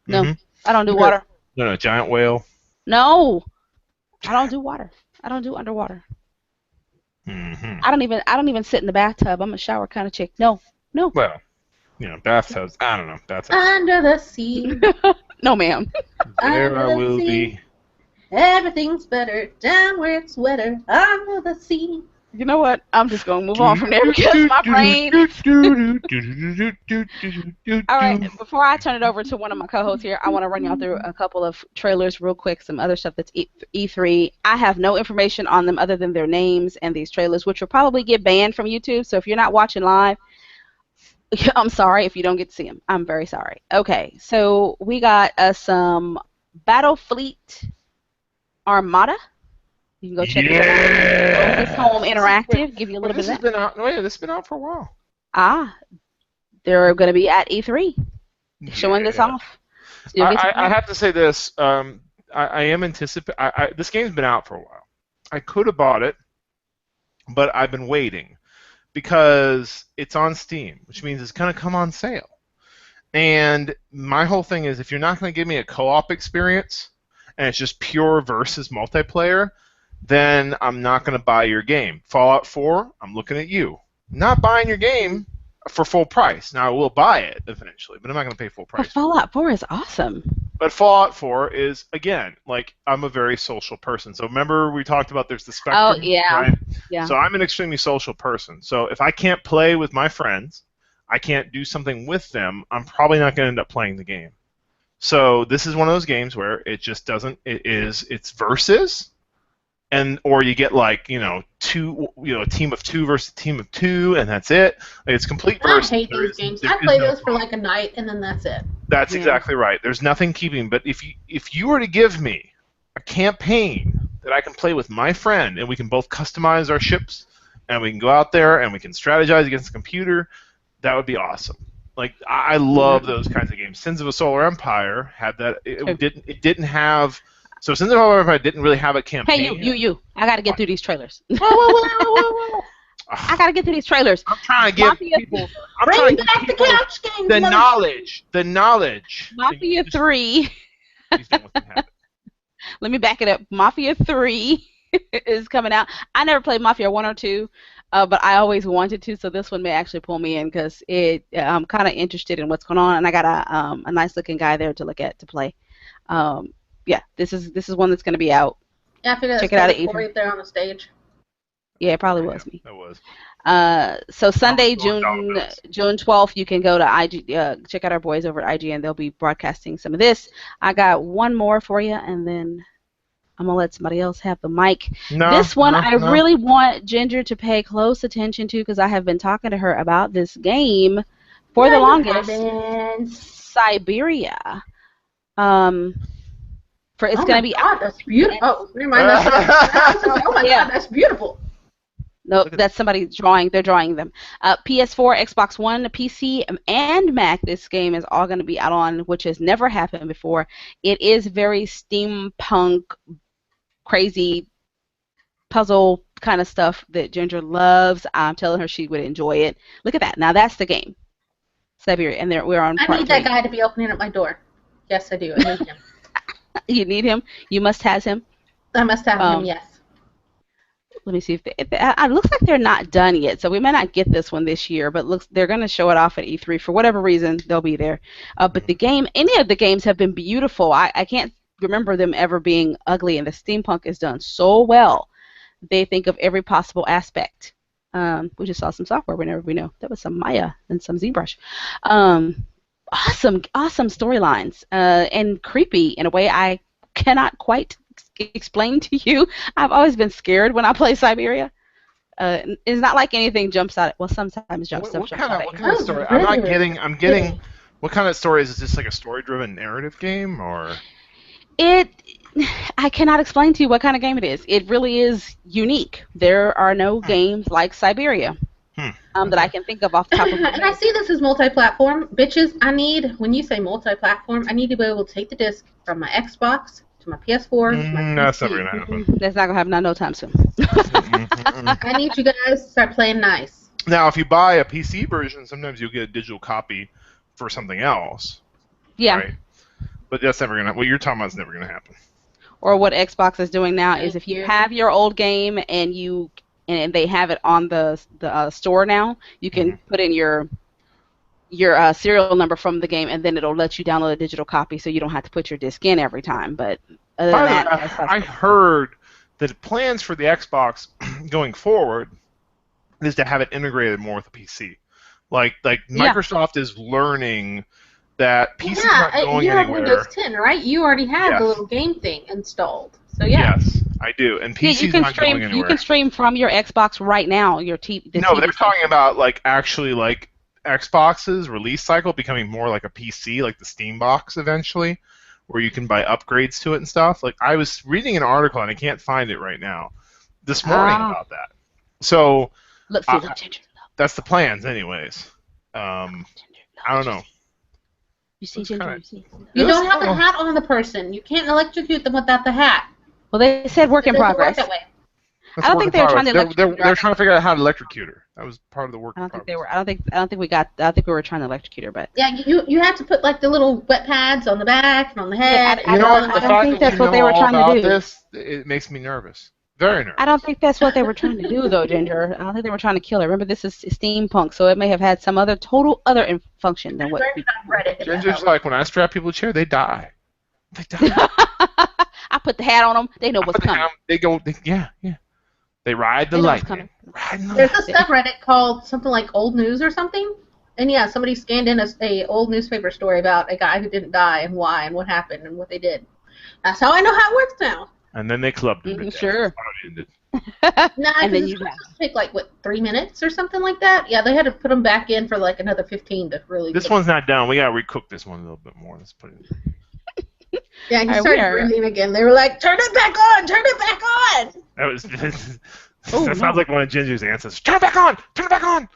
No. Mm-hmm. I don't do Look at water. no, giant whale. No. I don't do water. I don't do underwater. Mm-hmm. I don't even sit in the bathtub. I'm a shower kind of chick. No. No. Well, bathtubs. I don't know, bathtubs. Under the sea, No, ma'am. There I under the will sea, be. everything's better down where it's wetter. Under the sea. You know what? I'm just going to move on from there because my brain. All right, before I turn it over to one of my co-hosts here, I want to run y'all through a couple of trailers real quick, some other stuff that's E3. I have no information on them other than their names and these trailers, which will probably get banned from YouTube. So if you're not watching live, I'm sorry if you don't get to see them. I'm very sorry. Okay, so we got some Battlefleet Armada. You can go check this out. Focus Home Interactive, give you a little bit This of has that. been out. No, yeah, this has been out for a while. Ah, they're going to be at E3 showing this Yeah. off. So you'll get to I have to say this. I am anticipating. This game's been out for a while. I could have bought it, but I've been waiting because it's on Steam, which means it's going to come on sale. And my whole thing is, if you're not going to give me a co-op experience and it's just pure versus multiplayer, then I'm not going to buy your game. Fallout 4, I'm looking at you. Not buying your game for full price. Now, I will buy it eventually, but I'm not going to pay full But price. Fallout 4 is awesome. But Fallout 4 is, again, like, I'm a very social person. So remember we talked about there's the spectrum, Oh, yeah. right? Yeah. So I'm an extremely social person. So if I can't play with my friends, I can't do something with them, I'm probably not going to end up playing the game. So this is one of those games where it just doesn't, it's versus, or you get like, a team of two versus a team of two, and that's it. Like, it's complete I versus. hate There these is- games. there I is play no those for like a night and then that's it. That's Yeah. exactly right. There's nothing keeping. But if you were to give me a campaign that I can play with my friend, and we can both customize our ships, and we can go out there and we can strategize against the computer, that would be awesome. Like, I love those kinds of games. Sins of a Solar Empire had that. It didn't have. So Sins of a Solar Empire didn't really have a campaign. Hey, you. I got to get through these trailers. Whoa. I got to get through these trailers. I'm trying to give Mafia- people. I'm Bring trying to back give the people couch games, the mother- knowledge. The knowledge. Mafia 3. Please don't let them have it. Let me back it up. Mafia 3 is coming out. I never played Mafia 1 or 2, but I always wanted to, so this one may actually pull me in because I'm kind of interested in what's going on, and I got a nice looking guy there to look at to play. Yeah, this is one that's going to be out. Yeah, I figured Check that's it out at probably Corey E3. up there on the stage. Yeah, it probably was me. That was. So Sunday, $1 bills. June 12th, you can go to IG, check out our boys over at IGN. They'll be broadcasting some of this. I got one more for you, and then I'm going to let somebody else have the mic. This one I really want Ginger to pay close attention to because I have been talking to her about this game for the longest. Siberia. It's going to be God, that's beautiful. Oh, never mind. Oh my Yeah. God, that's beautiful. No, Look at that's somebody drawing. They're drawing them. PS4, Xbox One, PC, and Mac. This game is all going to be out on, which has never happened before. It is very steampunk, crazy puzzle kind of stuff that Ginger loves. I'm telling her she would enjoy it. Look at that. Now that's the game, Siberia, and we're on I part need that three. guy to be opening up my door. Yes, I do. I need him. You need him. You must have him. I must have him. Um, Yes. Let me see if it looks like they're not done yet, so we may not get this one this year. But looks they're going to show it off at E3 for whatever reason. They'll be there. But the game, any of the games have been beautiful. I can't remember them ever being ugly, and the steampunk is done so well. They think of every possible aspect. We just saw some software whenever we know that was some Maya and some ZBrush. Um, awesome storylines and creepy in a way I cannot quite explain to you. I've always been scared when I play Siberia. It's not like anything jumps out. Well, sometimes what, stuff what jumps kind out of at what you. kind of Oh, story? I'm really? not getting. I'm getting. What kind of story is this? Like a story-driven narrative game, or It, I cannot explain to you what kind of game it is. It really is unique. There are no Hmm. games like Siberia that I Okay. can think of off the top of my And I head. see this as multi-platform. Bitches, when you say multi-platform, I need to be able to take the disc from my Xbox to my PS4 to my No, that's never PC. gonna happen. That's not gonna happen no time soon. I need you guys to start playing nice. Now, if you buy a PC version, sometimes you'll get a digital copy for something else, Yeah. right? But that's never gonna. What you're talking about is never gonna happen. Or what Xbox is doing now is Thank if you you. have your old game and they have it on the store now, you can put in your serial number from the game, and then it'll let you download a digital copy, so you don't have to put your disc in every time. But other than By the way, that, that's I heard that plans for the Xbox going forward is to have it integrated more with the PC. Like yeah. Microsoft is learning that PC's Yeah, not going you have anywhere. Windows 10, right? You already have Yes. the little game thing installed. So yeah. Yes, I do. And Yeah, PC's not going you anywhere. can stream from your Xbox right now. The No, TV they're talking station. about actually Xbox's release cycle becoming more like a PC, like the Steam box eventually, where you can buy upgrades to it and stuff. Like I was reading an article and I can't find it right now this morning about that. So Look, Uh, look, Ginger. that's the plans, anyways. I don't know. You see, It's Ginger. kinda- You see. You It don't was have the cool. hat on the person. You can't electrocute them without the hat. Well, they said work It in doesn't work progress. that way. That's I don't work think in they were trying progress. to electrocute her. They're trying to figure out how to electrocute her. That was part of the work I in don't think they progress. were. I don't think we got. I think we were trying to electrocute her, but Yeah, you have to put like the little wet pads on the back and on the head. I You know what? I The don't fact think that that's you what know they were all trying to about do. this, it makes me nervous. Very nervous. I don't think that's what they were trying to do, though, Ginger. I don't think they were trying to kill her. Remember, this is steampunk, so it may have had some total other function than I what. learned it on Reddit. and Ginger's that like, when I strap people to a chair, they die. They die. I put the hat on them. They know I what's put the coming. ham- They go. Yeah. They ride the They know what's lightning. coming. Riding the There's a lightning. subreddit called something like Old News or something. And yeah, somebody scanned in a old newspaper story about a guy who didn't die and why and what happened and what they did. That's how I know how it works now. And then they clubbed him to death. Sure. That's how it ended. Nah, And because then it's you supposed to take like what 3 minutes or something like that. Yeah, they had to put them back in for like another 15 to really. This one's not done. We gotta recook this one a little bit more. Let's put it. Yeah, he All right, started we are- breathing again. They were like, "Turn it back on! Turn it back on!" That was. Oh, that sounds no. like one of Ginger's ancestors. Turn it back on! Turn it back on!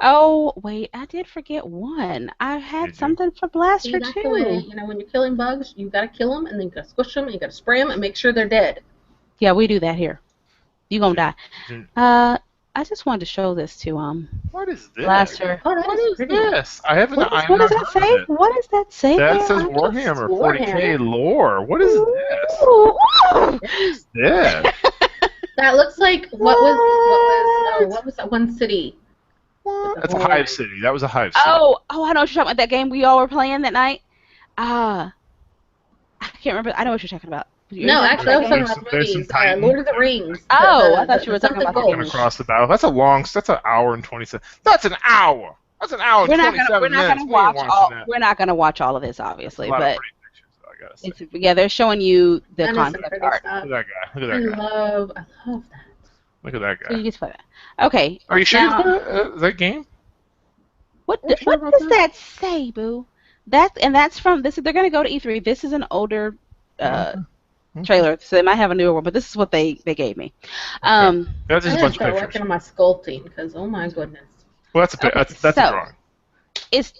Oh, wait, I did forget one. I had Did you? something for See, Blaster, that's the way. too. You know, when you're killing bugs, you gotta kill them, and then you gotta squish them, and you gotta spray them, and make sure they're dead. Yeah, we do that here. You gonna die. Gin- I just wanted to show this to What is this? Blaster. Oh, that What is is pretty. this? I haven't. What, I have what does not that heard say? of it. What does that say? That there? says I'm Warhammer just- 40k lore. What is this? Ooh, ooh. What is this? That looks like what was that one city? That's a hive city. That was a hive city. Oh, I know what you're talking about. That game we all were playing that night. I can't remember. I know what you're talking about. No, actually, I was talking There's about some- there's some movies. Titan. Lord of the Rings. Oh, I thought you were talking something about the gold. Going across the battle. That's an hour and 27. That's an hour. That's an hour and We're not 27 gonna minutes. watch We ain't all. watching that. We're not gonna watch all of this, A obviously, lot of but pretty pictures, though, I gotta say. yeah, they're showing you the That is some concept pretty art. stuff. Look at that guy. Look I at that guy. love that. Look at that So you guy. get to play that. Okay. Are you sure now, is that game? what Are you sure what about does that say, Boo? That's from this. They're gonna go to E3. This is an older. trailer, so they might have a newer one, but this is what they gave me. Okay. That's I just a gotta bunch of start pictures. working on my sculpting because oh my goodness. Well, that's a Okay, that's a so drawing.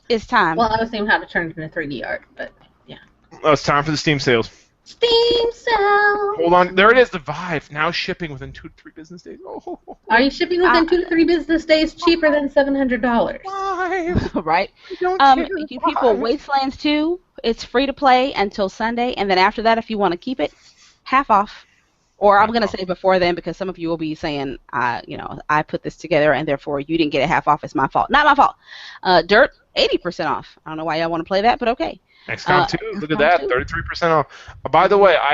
it's time. Well, I was thinking how to turn it into 3D art, but yeah. Oh, it's time for the Steam sales. Steam sale. Hold on, there it is. The Vive now shipping within 2 to 3 business days. Oh, Are you shipping within 2 to 3 business days cheaper than $700? Vive. Right? I don't care. You people, Vive. Wastelands 2, it's free to play until Sunday, and then after that, if you want to keep it, half off. Or I'm going to say before then, because some of you will be saying, I put this together, and therefore you didn't get it half off. It's my fault. Not my fault. Dirt, 80% off. I don't know why y'all want to play that, but okay. XCOM 2, look at XCOM that, 2. 33% off. By the way, I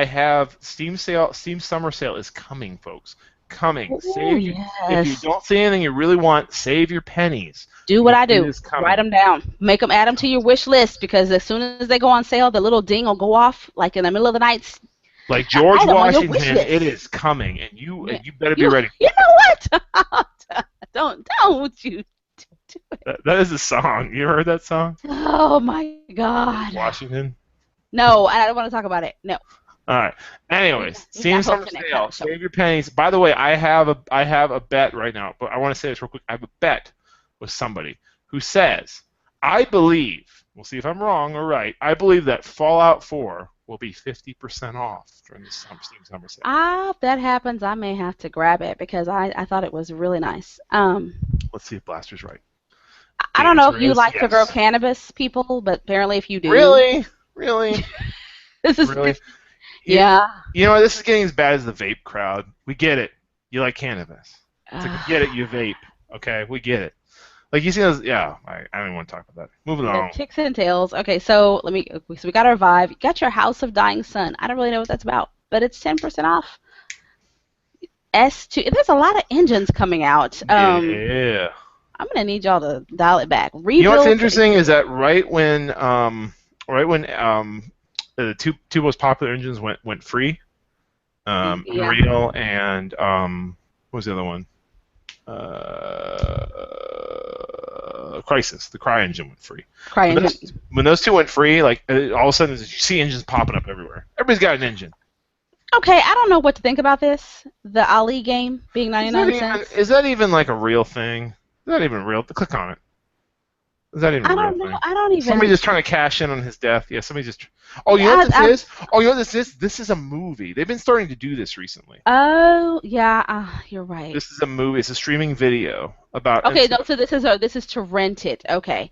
have Steam summer sale is coming, folks. Coming. Ooh, If you yes. don't see anything you really want, save your pennies. Do what I do. It is coming. Write them down. Make them add them to your wish list, because as soon as they go on sale, the little ding will go off like in the middle of the night. Like George Item on your wish Washington, list. it is coming, and you better be You ready. You know what? don't you do it. That is a song. You ever heard that song? Oh my God. Washington. No, I don't want to talk about it. No. All right. Anyways, He's Steam not summer hosting it. sale. Save your pennies. By the way, I have a bet right now, but I want to say this real quick. I have a bet with somebody who says, I believe, we'll see if I'm wrong or right, I believe that Fallout 4 will be 50% off during the Steam summer sale. If that happens, I may have to grab it, because I thought it was really nice. Let's see if Blaster's right. I don't know if answer you is like to grow yes. cannabis, people, but apparently if you do. Really? This is Really? Yeah. You know what? This is getting as bad as the vape crowd. We get it. You like cannabis. It's like, we get it. You vape. Okay, we get it. Like, you see those? Yeah, I don't even want to talk about that. Moving The on. ticks and tails. Okay, so we got our Vive. You got your House of Dying Sun. I don't really know what that's about, but it's 10% off. S2. There's a lot of engines coming out. Yeah. I'm gonna need y'all to dial it back. Rebuild. You know what's interesting is that right when the two most popular engines went free, Yeah. Unreal and what was the other one? Crisis. The Cry engine went free. When those two went free, like all of a sudden you see engines popping up everywhere. Everybody's got an engine. Okay, I don't know what to think about this. The Ali game being 99 cents. Is that even like a real thing? Is that even real? Click on it. Is that even I a real don't know. thing? I don't even. Somebody just trying to cash in on his death. Yeah, somebody just. Oh, you know what this is? Oh, you know what this is? This is a movie. They've been starting to do this recently. Oh yeah, you're right. This is a movie. It's a streaming video about. Okay, no, so this is to rent it. Okay,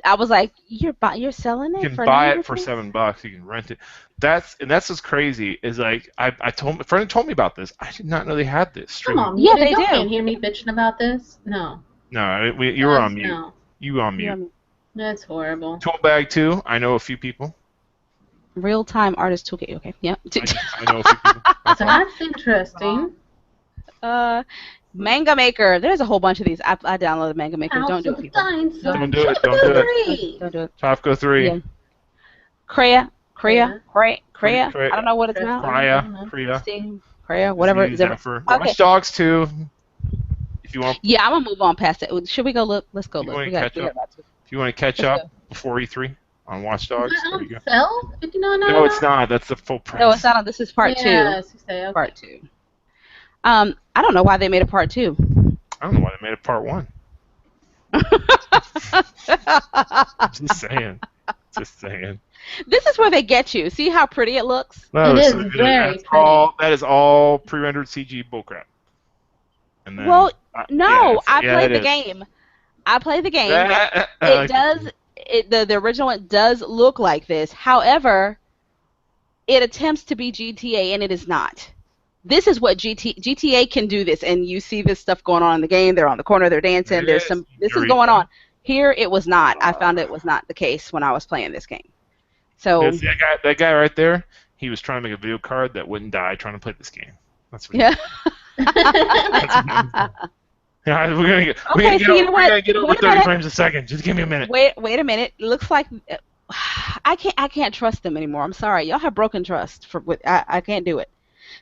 I was like, you're selling it. You can for buy it for $9? $7. You can rent it. That's what's crazy is like I told a friend told me about this. I did not know they had this. Come on, Yeah, they you do. can't hear me bitching about this. No. No, you were on mute. No. You were on mute. That's horrible. Toolbag 2. I know a few people. Real time artist toolkit. Okay, yep. I know a few people. That's all. That's interesting. Manga Maker. There's a whole bunch of these. I downloaded Manga Maker. House Don't do of it, people. Dying Sun. Don't do it. Chapter Don't do it. 3. Don't do it. Topco 3. Yeah. Kreia. I don't know what it's about. Kriya. Steam. Kreia. Whatever. Zephyr. Okay. Watch Dogs 2. If you want. Yeah, I'm gonna move on past it. Should we go look? Let's go look. wanna We got catch up? about to. If you want to catch Let's up before E3 on Watch Dogs, Is that there you go. on sale? $59.99? No, it's not. That's the full price. No, it's not on. This is part Yes, you say, two. okay. Part 2. I don't know why they made a part 2. I don't know why they made it part 1. Just saying. Just saying. This is where they get you. See how pretty it looks? No, It is so very that's all. That is all pre-rendered CG bullcrap. And then, Well, no, I yeah, played it the is. game. I played the game. That- It does. The original one does look like this. However, it attempts to be GTA, and it is not. This is what GTA can do. This, and you see this stuff going on in the game. They're on the corner. They're dancing. It There's is. some. This is You're going right. on. Here, it was not. I found it was not the case when I was playing this game. So There's that guy right there. He was trying to make a video card that wouldn't die trying to play this game. That's what. yeah. Yeah, we're gonna get. Okay, We're gonna get so you over, know we're what? gonna get over Wait a 30 minute. frames a second. Just give me a minute. Wait a minute. It looks like I can't trust them anymore. I'm sorry. Y'all have broken trust. I can't do it.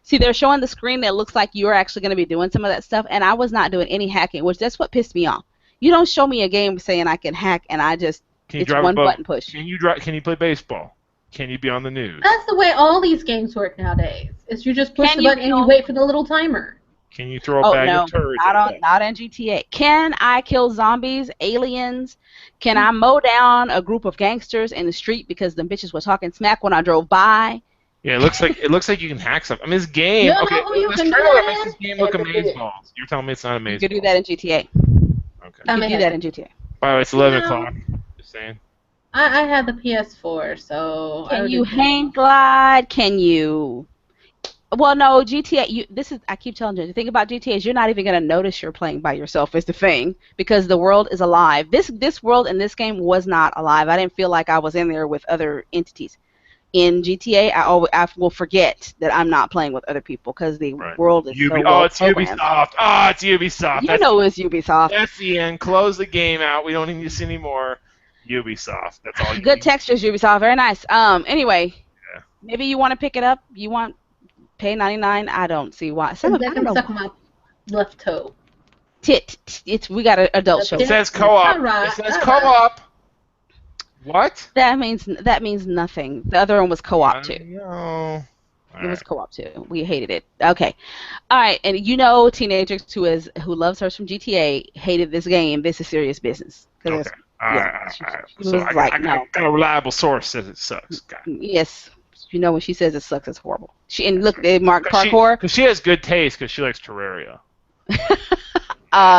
See, they're showing the screen that looks like you're actually going to be doing some of that stuff, and I was not doing any hacking, which that's what pissed me off. You don't show me a game saying I can hack, and I just Can you it's drive one a boat? button push. Can you drive? Can you play baseball? Can you be on the news? That's the way all these games work nowadays. Is you just push Can the you button and you kill? wait for the little timer. Can you throw a Oh bag of no, turds not at on that? not in GTA. Can I kill zombies, aliens? Can I mow down a group of gangsters in the street because the bitches were talking smack when I drove by? Yeah, it looks like you can hack stuff. I mean, this game. You Okay, know who you this can do trailer makes that this game in? look Epic. amazeballs. You're telling me it's not You could do amazeballs? that in GTA. Okay. You I could do mean, that in GTA. By the way, it's you 11 know, o'clock. Just saying. I had the PS4, so I Can already you hang glide? Can you? Well, no, GTA. This is. I keep telling you. The thing about GTA is you're not even gonna notice you're playing by yourself. Is the thing because the world is alive. This world in this game was not alive. I didn't feel like I was in there with other entities. In GTA, I will forget that I'm not playing with other people because the Right. world is so Oh, well it's programmed. Ubisoft. Oh, it's Ubisoft. You know it's Ubisoft. That's the end. Close the game out. We don't need this anymore. Ubisoft. That's all you Good need. textures, Ubisoft. Very nice. Anyway, Yeah. maybe you want to pick it up. You want pay 99. I don't see why. and I they don't can know suck why. my left toe. It's we got an adult show. It says All co-op. right, It says all right. co-op. What? That means nothing. The other one was co-op too. No. It was co-op too. We hated it. Okay. All right, and teenagers who loves her from GTA hated this game. This is serious business. Okay. All Yeah, right. she So was I like, got no. a reliable source says it sucks. Got it. Yes, when she says it sucks, it's horrible. Look, they marked Because parkour. she has good taste because she likes Terraria.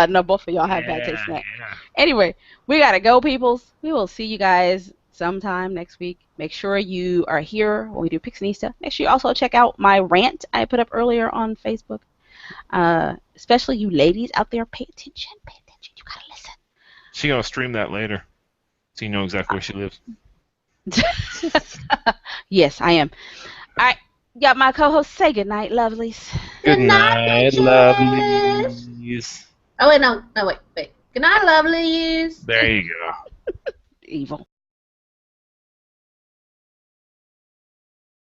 No, both of y'all have bad taste in that. Yeah. Anyway, we gotta go, peoples. We will see you guys sometime next week. Make sure you are here when we do Pixinista. Make sure you also check out my rant I put up earlier on Facebook. Especially you ladies out there, pay attention. Pay attention. You gotta listen. She gonna stream that later, so you know exactly where she lives. Yes, I am. All right. Got my co-host. Say goodnight, lovelies. Good night, bitches. lovelies. Oh wait, no, wait. Good night, lovelies. There you go. Evil.